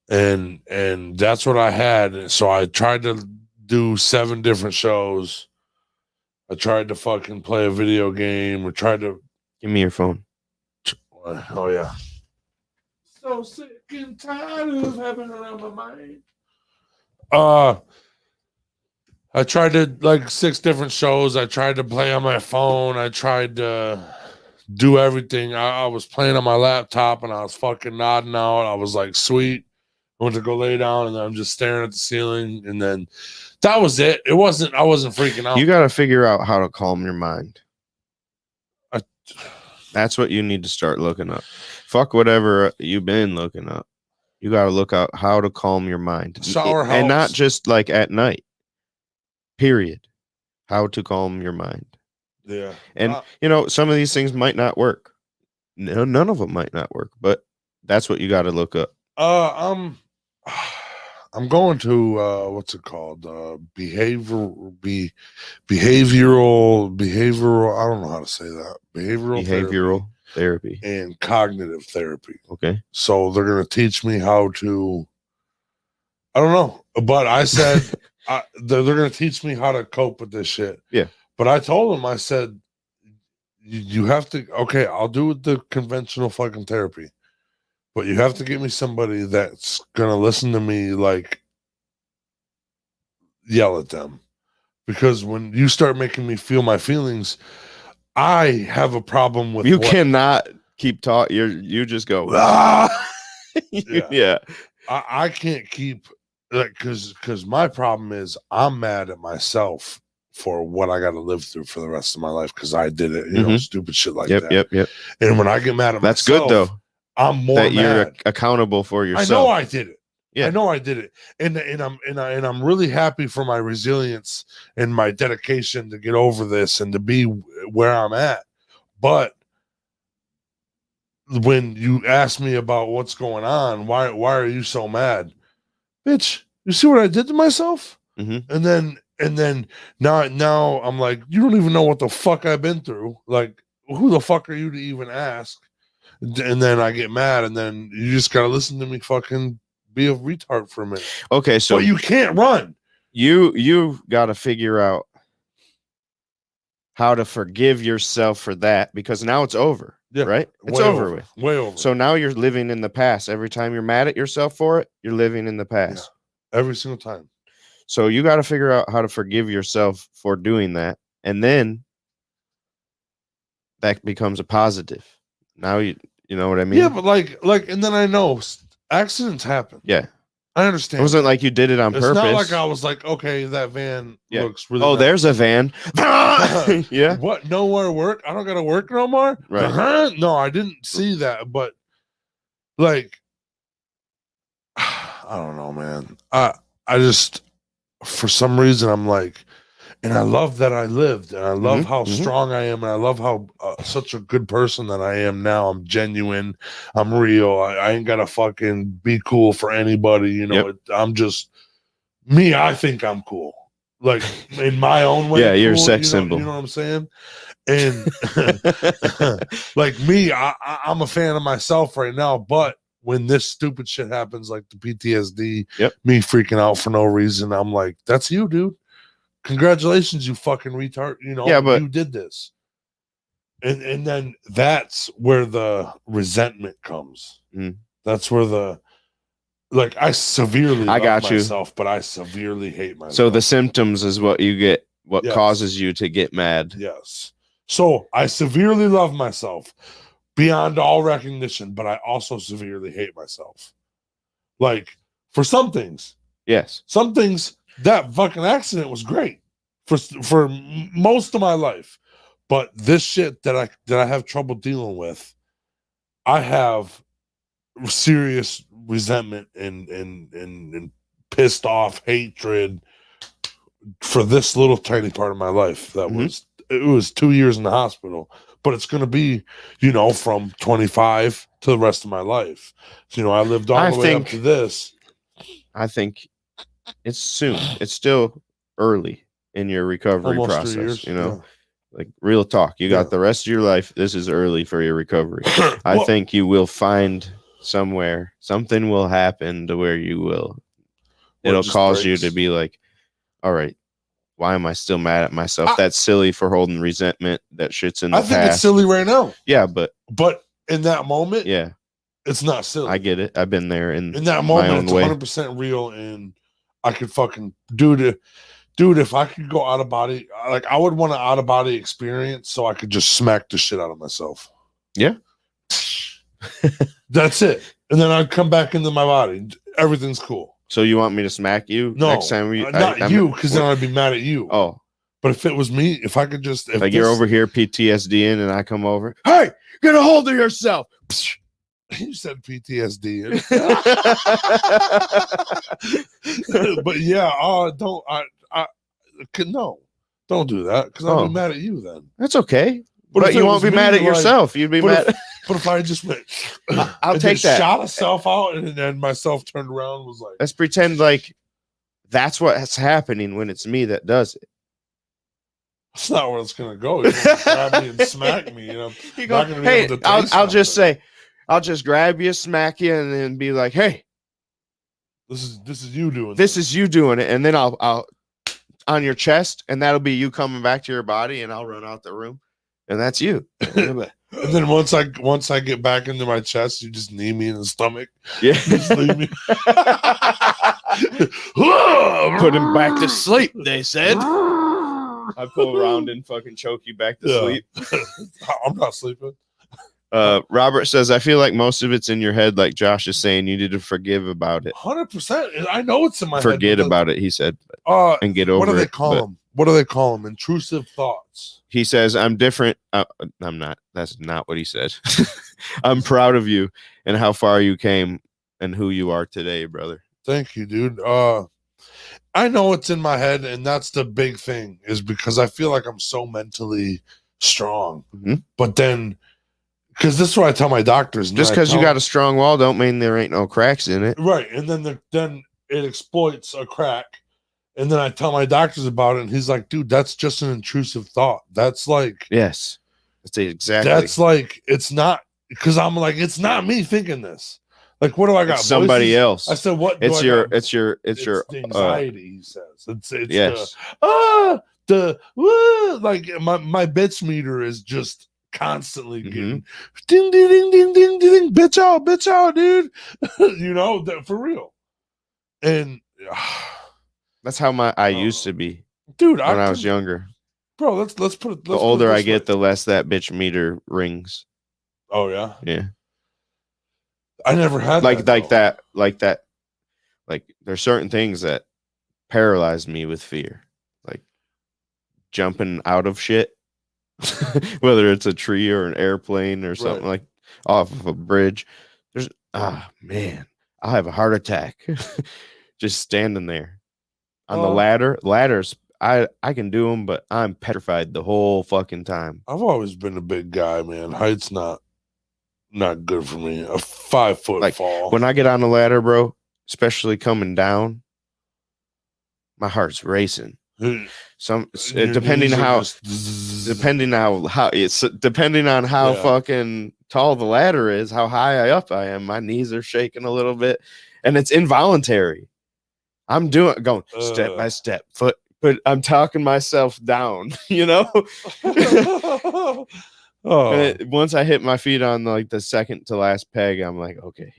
D: And that's what I had. So I tried to do 7 different shows. I tried to fucking play a video game. I tried to
B: give me your phone.
D: Oh yeah. So sick and tired of having around my mind. I tried to like 6 different shows. I tried to play on my phone. I tried to do everything. I was playing on my laptop and I was fucking nodding out. I was like, sweet. I went to go lay down and I'm just staring at the ceiling. And then that was it. I wasn't freaking out.
B: You got to figure out how to calm your mind. That's what you need to start looking up. Fuck whatever you've been looking up. You got to look out how to calm your mind. And not just like at night. Period. How to calm your mind.
D: Yeah.
B: And some of these things might not work. No, none of them might not work, but that's what you got to look up.
D: I'm going to what's it called? Behavioral. I don't know how to say that. Behavioral
B: therapy
D: and cognitive therapy.
B: Okay.
D: So they're going to teach me how to. I don't know, but I said they're going to teach me how to cope with this shit.
B: Yeah.
D: But I told them, I said, you have to. Okay, I'll do the conventional fucking therapy. But you have to get me somebody that's going to listen to me, like, yell at them. Because when you start making me feel my feelings, I have a problem with
B: you cannot keep talking. You just go, yeah.
D: I can't keep, like, because my problem is I'm mad at myself for what I got to live through for the rest of my life because I did it, stupid shit like that.
B: Yep.
D: And when I get mad at
B: that's
D: myself,
B: good, though.
D: I'm more
B: that
D: mad.
B: You're accountable for yourself.
D: I know I did it.
B: Yeah.
D: I know I did it, and I'm really happy for my resilience and my dedication to get over this and to be where I'm at. But when you ask me about what's going on, why are you so mad, bitch? You see what I did to myself?
B: Mm-hmm.
D: And then now I'm like, you don't even know what the fuck I've been through. Like, who the fuck are you to even ask? And then I get mad, and then you just gotta listen to me fucking be a retard for a minute.
B: Okay, so
D: but you can't run.
B: You got to figure out how to forgive yourself for that, because now it's over.
D: Yeah,
B: right? It's
D: way
B: over with.
D: Way over.
B: So now you're living in the past. Every time you're mad at yourself for it, you're living in the past.
D: Yeah, every single time.
B: So you got to figure out how to forgive yourself for doing that. And then that becomes a positive. Now you know what I mean?
D: Yeah, but and then I know accidents happen.
B: Yeah.
D: I understand.
B: It wasn't like you did it on purpose.
D: It's not like I was like, okay, that van looks really nice.
B: There's a van. Yeah.
D: What? Nowhere to work? I don't got to work no more?
B: Right.
D: No, I didn't see that. But like, I don't know, man. I just, for some reason, I'm like, and I love that I lived, and I love how strong I am, and I love how such a good person that I am now. I'm genuine. I'm real. I ain't gotta fucking be cool for anybody. You know, I'm just me. I think I'm cool, like in my own way.
B: Yeah, you're a
D: cool,
B: sex symbol.
D: You know what I'm saying? And like me, I'm a fan of myself right now. But when this stupid shit happens, like the PTSD, me freaking out for no reason, I'm like, that's you, dude. Congratulations, you fucking retard. You know, but you did this. And then that's where the resentment comes. That's where I severely love myself, but I severely hate myself.
B: So the symptoms is what you get, what causes you to get mad.
D: Yes. So I severely love myself beyond all recognition, but I also severely hate myself. Like for some things.
B: Yes.
D: Some things. That fucking accident was great for most of my life, but this shit that I have trouble dealing with, I have serious resentment and pissed off hatred for this little tiny part of my life. That it was 2 years in the hospital, but it's going to be, from 25 to the rest of my life. So, I lived all the way up to this.
B: I think it's soon. It's still early in your recovery process. 3 years, like real talk. You got the rest of your life. This is early for your recovery. I think you will find somewhere, something will happen to where it'll cause you to be like, all right, why am I still mad at myself? That's silly for holding resentment. That shit's in the past. I think it's
D: silly right now.
B: Yeah, but
D: in that moment, it's not silly.
B: I get it. I've been there in
D: that moment. It's 100% real, and I could fucking dude, if I could go out of body, like I would want an out of body experience so I could just smack the shit out of myself.
B: Yeah.
D: That's it. And then I'd come back into my body. Everything's cool.
B: So you want me to smack you next time?
D: Not you, because then I'd be mad at you.
B: Oh.
D: But if it was me, if I could just...
B: Like you're over here PTSDing and I come over, hey, get a hold of yourself.
D: You said PTSD. But yeah, don't do that, because I'll be mad at you then.
B: That's okay. But you won't be mad at yourself. You'd be mad.
D: But if I just went,
B: I'll take that.
D: Shot myself out, and then myself turned around and was like,
B: let's pretend like that's what's happening when it's me that does it.
D: That's not where it's gonna go. You're gonna grab me and smack me.
B: You go, hey, I'll just say, I'll just grab you, smack you, and then be like, hey,
D: this is you doing
B: this is you doing it, and then I'll on your chest, and that'll be you coming back to your body, and I'll run out the room, and that's you.
D: And then once I get back into my chest, you just knee me in the stomach.
B: Yeah,
D: just leave me.
B: Put him back to sleep, they said. I pull around and fucking choke you back to sleep.
D: I'm not sleeping.
B: Robert says, I feel like most of it's in your head, like Josh is saying. You need to forgive about it.
D: 100%. I know it's in my head.
B: Forget about it, he said, and get over it.
D: What do they call them? What do they call them? Intrusive thoughts.
B: He says, I'm different. I'm not. That's not what he said. I'm proud of you and how far you came and who you are today, brother.
D: Thank you, dude. I know it's in my head, and that's the big thing, is because I feel like I'm so mentally strong. But then, because this is what I tell my doctors.
B: Just because you got a strong wall don't mean there ain't no cracks in it.
D: Right. And then it exploits a crack. And then I tell my doctors about it, and he's like, dude, that's just an intrusive thought. That's like...
B: Yes. That's exactly.
D: That's like, it's not... Because I'm like, it's not me thinking this. Like, what do I got?
B: It's somebody
D: Voices?
B: else.
D: I said, what?
B: It's
D: do I
B: your,
D: got?
B: it's your,
D: It's
B: your
D: the anxiety. He says it's
B: yes.
D: like my bits meter is just constantly getting
B: Mm-hmm.
D: ding ding ding ding ding ding bitch out, dude. You know that for real. And
B: that's how I used to be,
D: dude.
B: When I was younger,
D: bro. Let's put it.
B: the older I get, the less that bitch meter rings.
D: Oh yeah,
B: yeah.
D: I never had
B: like
D: that.
B: Like there's certain things that paralyzed me with fear, like jumping out of shit, whether it's a tree or an airplane or something like off of a bridge. There's man, I'll have a heart attack just standing there on the ladder. Ladders, I can do them, but I'm petrified the whole fucking time.
D: I've always been a big guy, man. Height's not good for me. A 5 foot fall.
B: When I get on the ladder, bro, especially coming down, my heart's racing. Depending on how fucking tall the ladder is, how high up I am, my knees are shaking a little bit, and it's involuntary. I'm going step by step, but I'm talking myself down, you know. Once I hit my feet on like the second to last peg, I'm like, okay,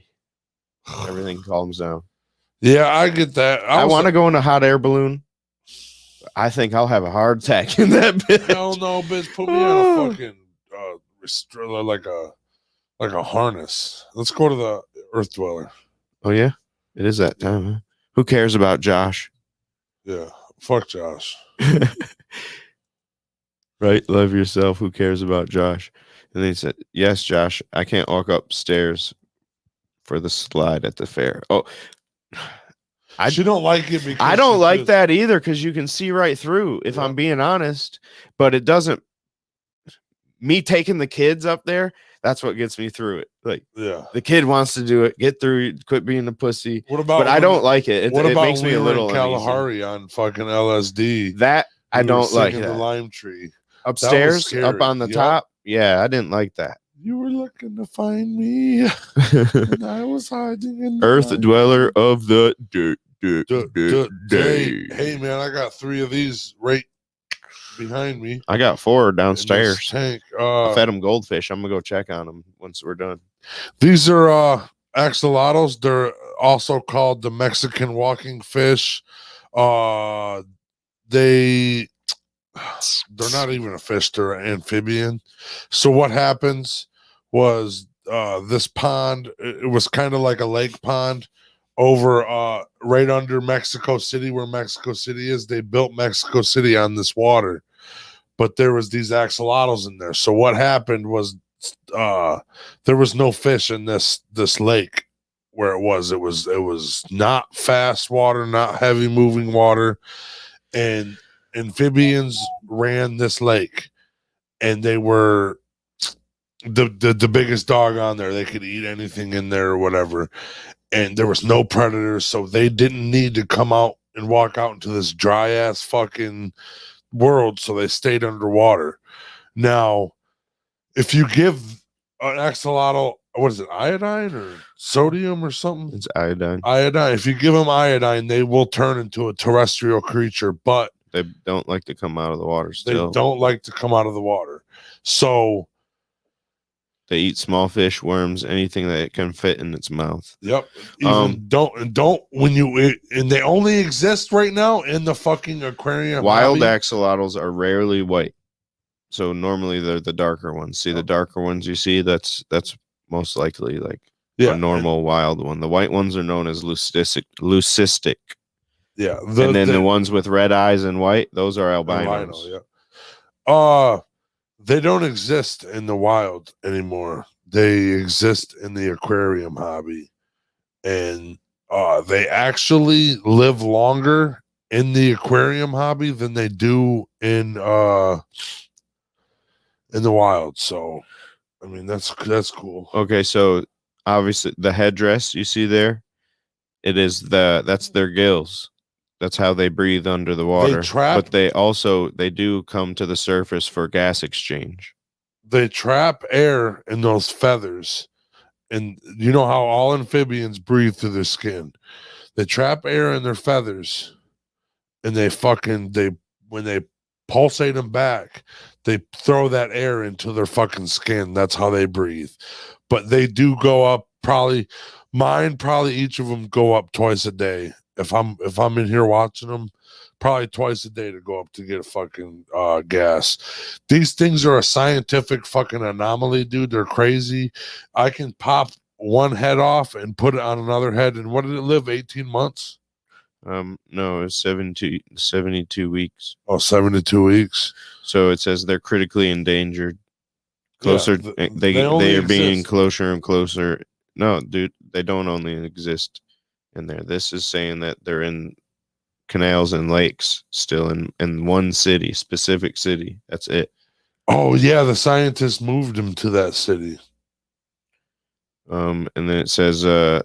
B: everything calms down.
D: Yeah, I get that.
B: I want to go in a hot air balloon. I think I'll have a heart attack in that bitch.
D: Hell no, bitch! Put me on a fucking like a harness. Let's go to the Earth Dweller.
B: Oh yeah, it is that time. Huh? Who cares about Josh?
D: Yeah, fuck Josh.
B: Right, love yourself. Who cares about Josh? And then he said, "Yes, Josh. I can't walk upstairs for the slide at the fair." Oh. I
D: don't like it because
B: I don't like that either, because you can see right through, if I'm being honest. But it doesn't. Me taking the kids up there, that's what gets me through it. Like, the kid wants to do it, get through, quit being a pussy.
D: What about?
B: But I don't like it. It makes me a little
D: Kalahari on fucking LSD.
B: That I don't like.
D: The lime tree
B: upstairs, up on the top. Yeah, I didn't like that.
D: You were looking to find me, and I was hiding in the
B: Earth Dweller of the day.
D: Hey man, I got 3 of these right behind me.
B: I got 4 downstairs.
D: Tank.
B: I fed them goldfish. I'm gonna go check on them once we're done.
D: These are axolotls. They're also called the Mexican walking fish. They're not even a fish, they're an amphibian. So what happens was this pond, it was kind of like a lake pond over right under Mexico City, where Mexico City is. They built Mexico City on this water, but there was these axolotls in there. So what happened was there was no fish in this lake where it was not fast water, not heavy moving water, and amphibians ran this lake, and they were the biggest dog on there. They could eat anything in there or whatever, and there was no predators, so they didn't need to come out and walk out into this dry ass fucking world, so they stayed underwater. Now, if you give an axolotl, what is it, iodine or sodium or something?
B: It's iodine.
D: If you give them iodine, they will turn into a terrestrial creature, but
B: they don't like to come out of the water still.
D: They don't like to come out of the water. So
B: they eat small fish, worms, anything that can fit in its mouth.
D: Yep. Don't when you and they only exist right now in the fucking aquarium.
B: Wild axolotls are rarely white. So normally they're the darker ones. See the darker ones you see, that's most likely like a normal wild one. The white ones are known as leucistic.
D: Yeah.
B: And then the ones with red eyes and white, those are albinos.
D: They don't exist in the wild anymore. They exist in the aquarium hobby. And they actually live longer in the aquarium hobby than they do in the wild. So I mean that's cool.
B: Okay, so obviously the headdress you see there, that's their gills. That's how they breathe under the water. But they do come to the surface for gas exchange.
D: They trap air in those feathers, And you know how all amphibians breathe through their skin. They trap air in their feathers, and when they pulsate them back, they throw that air into their fucking skin. That's how they breathe. But they do go up probably each of them go up twice a day. If I'm in here watching them, probably twice a day to go up to get a fucking gas. These things are a scientific fucking anomaly, dude. They're crazy. I can pop one head off and put it on another head. And what did it live? 18 months?
B: No, it's 72 weeks.
D: Oh, 72 weeks.
B: So it says they're critically endangered. Closer, they are being closer and closer. No, dude, they don't only exist in there. This is saying that they're in canals and lakes still in one city, specific city. That's it.
D: Oh yeah, the scientists moved them to that city.
B: And then it says the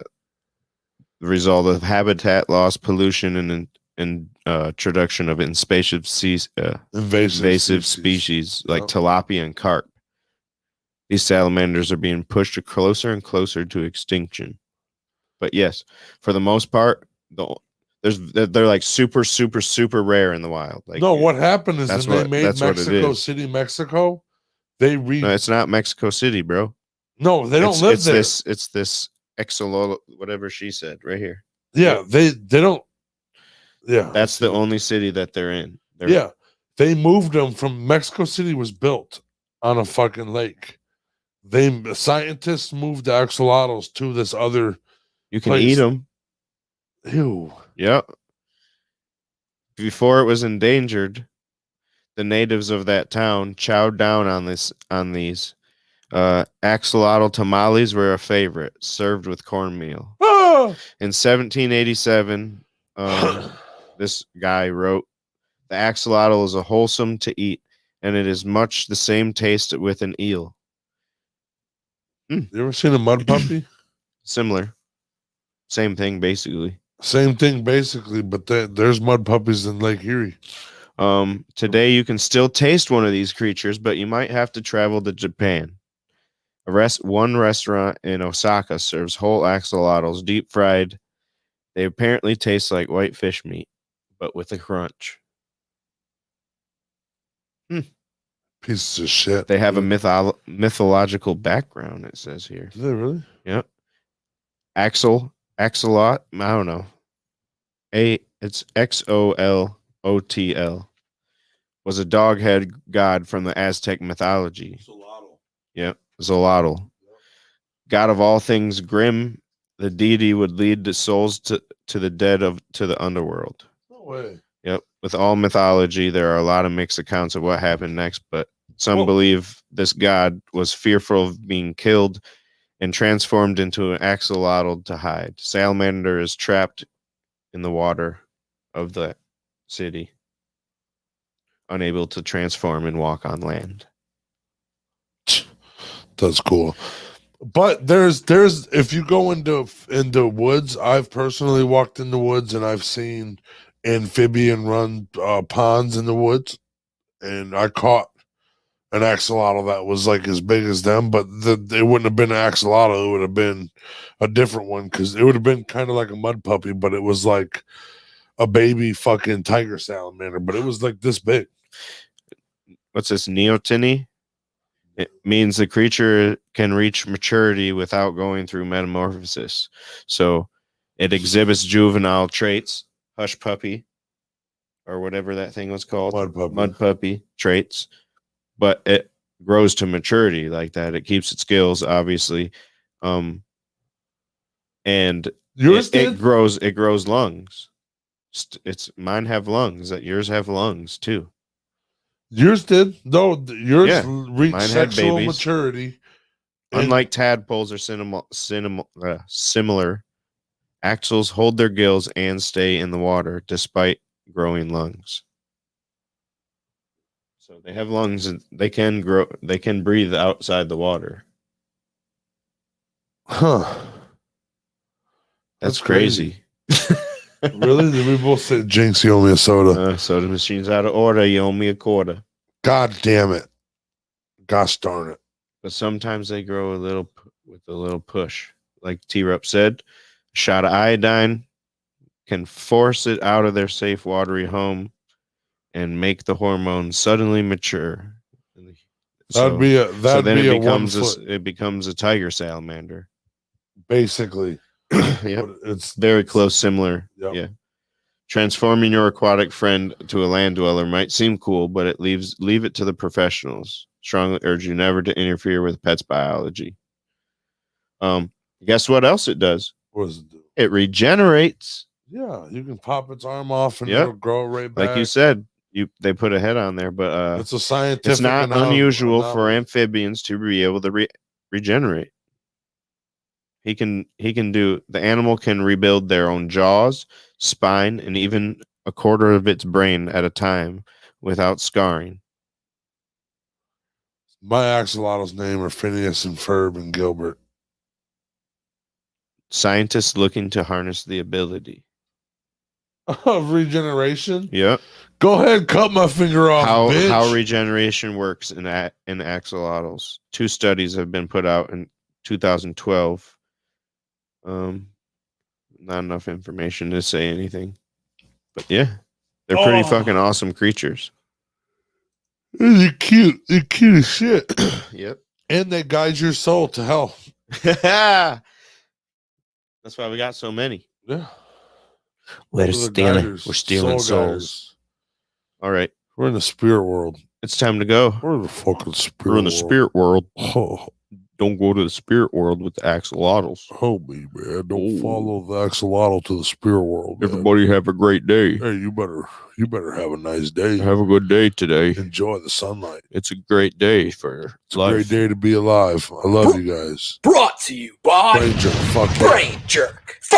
B: result of habitat loss, pollution, and introduction of invasive species like tilapia and carp. These salamanders are being pushed closer and closer to extinction. But yes, for the most part, they're like super, super, super rare in the wild. Like,
D: no, what happened is when they made Mexico City, Mexico,
B: no, it's not Mexico City, bro.
D: No, they don't live there.
B: It's this Axolotl, whatever she said, right here.
D: Yeah, they don't. Yeah,
B: that's the only city that they're in.
D: They moved them from Mexico City. Was built on a fucking lake. Scientists moved the axolotls to this other.
B: You can eat them.
D: Ew.
B: Yep. Before it was endangered, the natives of that town chowed down on these. Axolotl tamales were a favorite, served with cornmeal.
D: Ah!
B: In 1787, this guy wrote, "The axolotl is a wholesome to eat, and it is much the same taste with an eel."
D: You ever seen a mud puppy?
B: Similar. Same thing, basically.
D: But there's mud puppies in Lake Erie.
B: Today you can still taste one of these creatures, but you might have to travel to Japan. One restaurant in Osaka serves whole axolotls, deep fried. They apparently taste like white fish meat, but with a crunch.
D: Pieces of shit.
B: They have a mythological background, it says here.
D: Do they really?
B: Yep. Axolotl, I don't know. It's Xolotl. Was a dog head god from the Aztec mythology. Yep, Xolotl. God of all things grim, the deity would lead the souls to the dead to the underworld.
D: No way.
B: Yep. With all mythology, there are a lot of mixed accounts of what happened next, but some believe this god was fearful of being killed and transformed into an axolotl to hide. Salamander is trapped in the water of the city, unable to transform and walk on land.
D: That's cool. But there's if you go into woods, I've personally walked in the woods and I've seen amphibian run ponds in the woods, and I caught an axolotl that was like as big as them, but it wouldn't have been an axolotl. It would have been a different one because it would have been kind of like a mud puppy, but it was like a baby fucking tiger salamander, but it was like this big.
B: What's this, neoteny? It means the creature can reach maturity without going through metamorphosis. So it exhibits juvenile traits, hush puppy, or whatever that thing was called, mud puppy traits, but it grows to maturity like that. It keeps its skills, obviously, and it grows lungs. Mine have lungs. Yours have lungs too.
D: Yours did. No, yours reached sexual maturity.
B: Unlike tadpoles or similar, axles hold their gills and stay in the water despite growing lungs. So they have lungs and they can grow. They can breathe outside the water.
D: Huh?
B: That's crazy.
D: Really? Did we both say, Jinx, you owe me a soda?
B: Soda machine's out of order. You owe me a quarter.
D: God damn it. Gosh darn it.
B: But sometimes they grow a little with a little push. Like T-Rup said, a shot of iodine can force it out of their safe, watery home and make the hormones suddenly mature.
D: That'd be a 1 foot,
B: it becomes a tiger salamander.
D: basically.
B: Yep. It's very close, similar.
D: Yep.
B: Yeah. Transforming your aquatic friend to a land dweller might seem cool, but leave it to the professionals. Strongly urge you never to interfere with pets' biology. Guess what else it does?
D: What does it do?
B: It regenerates.
D: Yeah, you can pop its arm off and it'll grow right back.
B: Like you said, they put a head on there, but
D: it's a scientific.
B: It's not unusual for amphibians to be able to regenerate. The animal can rebuild their own jaws, spine, and even a quarter of its brain at a time without scarring.
D: My axolotl's name are Phineas and Ferb and Gilbert.
B: Scientists looking to harness the ability
D: of regeneration.
B: Yep.
D: Go ahead, cut my finger off.
B: How regeneration works in axolotls. 2 studies have been put out in 2012. Not enough information to say anything, but yeah, they're pretty fucking awesome creatures.
D: They're cute. They're cute as shit.
B: Yep.
D: And they guide your soul to hell.
B: That's why we got so many.
D: Yeah.
E: We're stealing souls.
D: Guiders.
B: All right.
D: We're in the spirit world.
B: It's time to go.
D: We're in the fucking spirit
B: We're in the spirit world.
D: Oh.
B: Don't go to the spirit world with the axolotls.
D: Oh, me, man. Don't follow the axolotl to the spirit world. Man.
B: Everybody have a great day.
D: Hey, you better have a nice day.
B: Have a good day today.
D: Enjoy the sunlight.
B: It's a great day for life.
D: A great day to be alive. I love you guys.
I: Brought to you by
D: Brain Jerk. Fuck
I: Brain Jerk.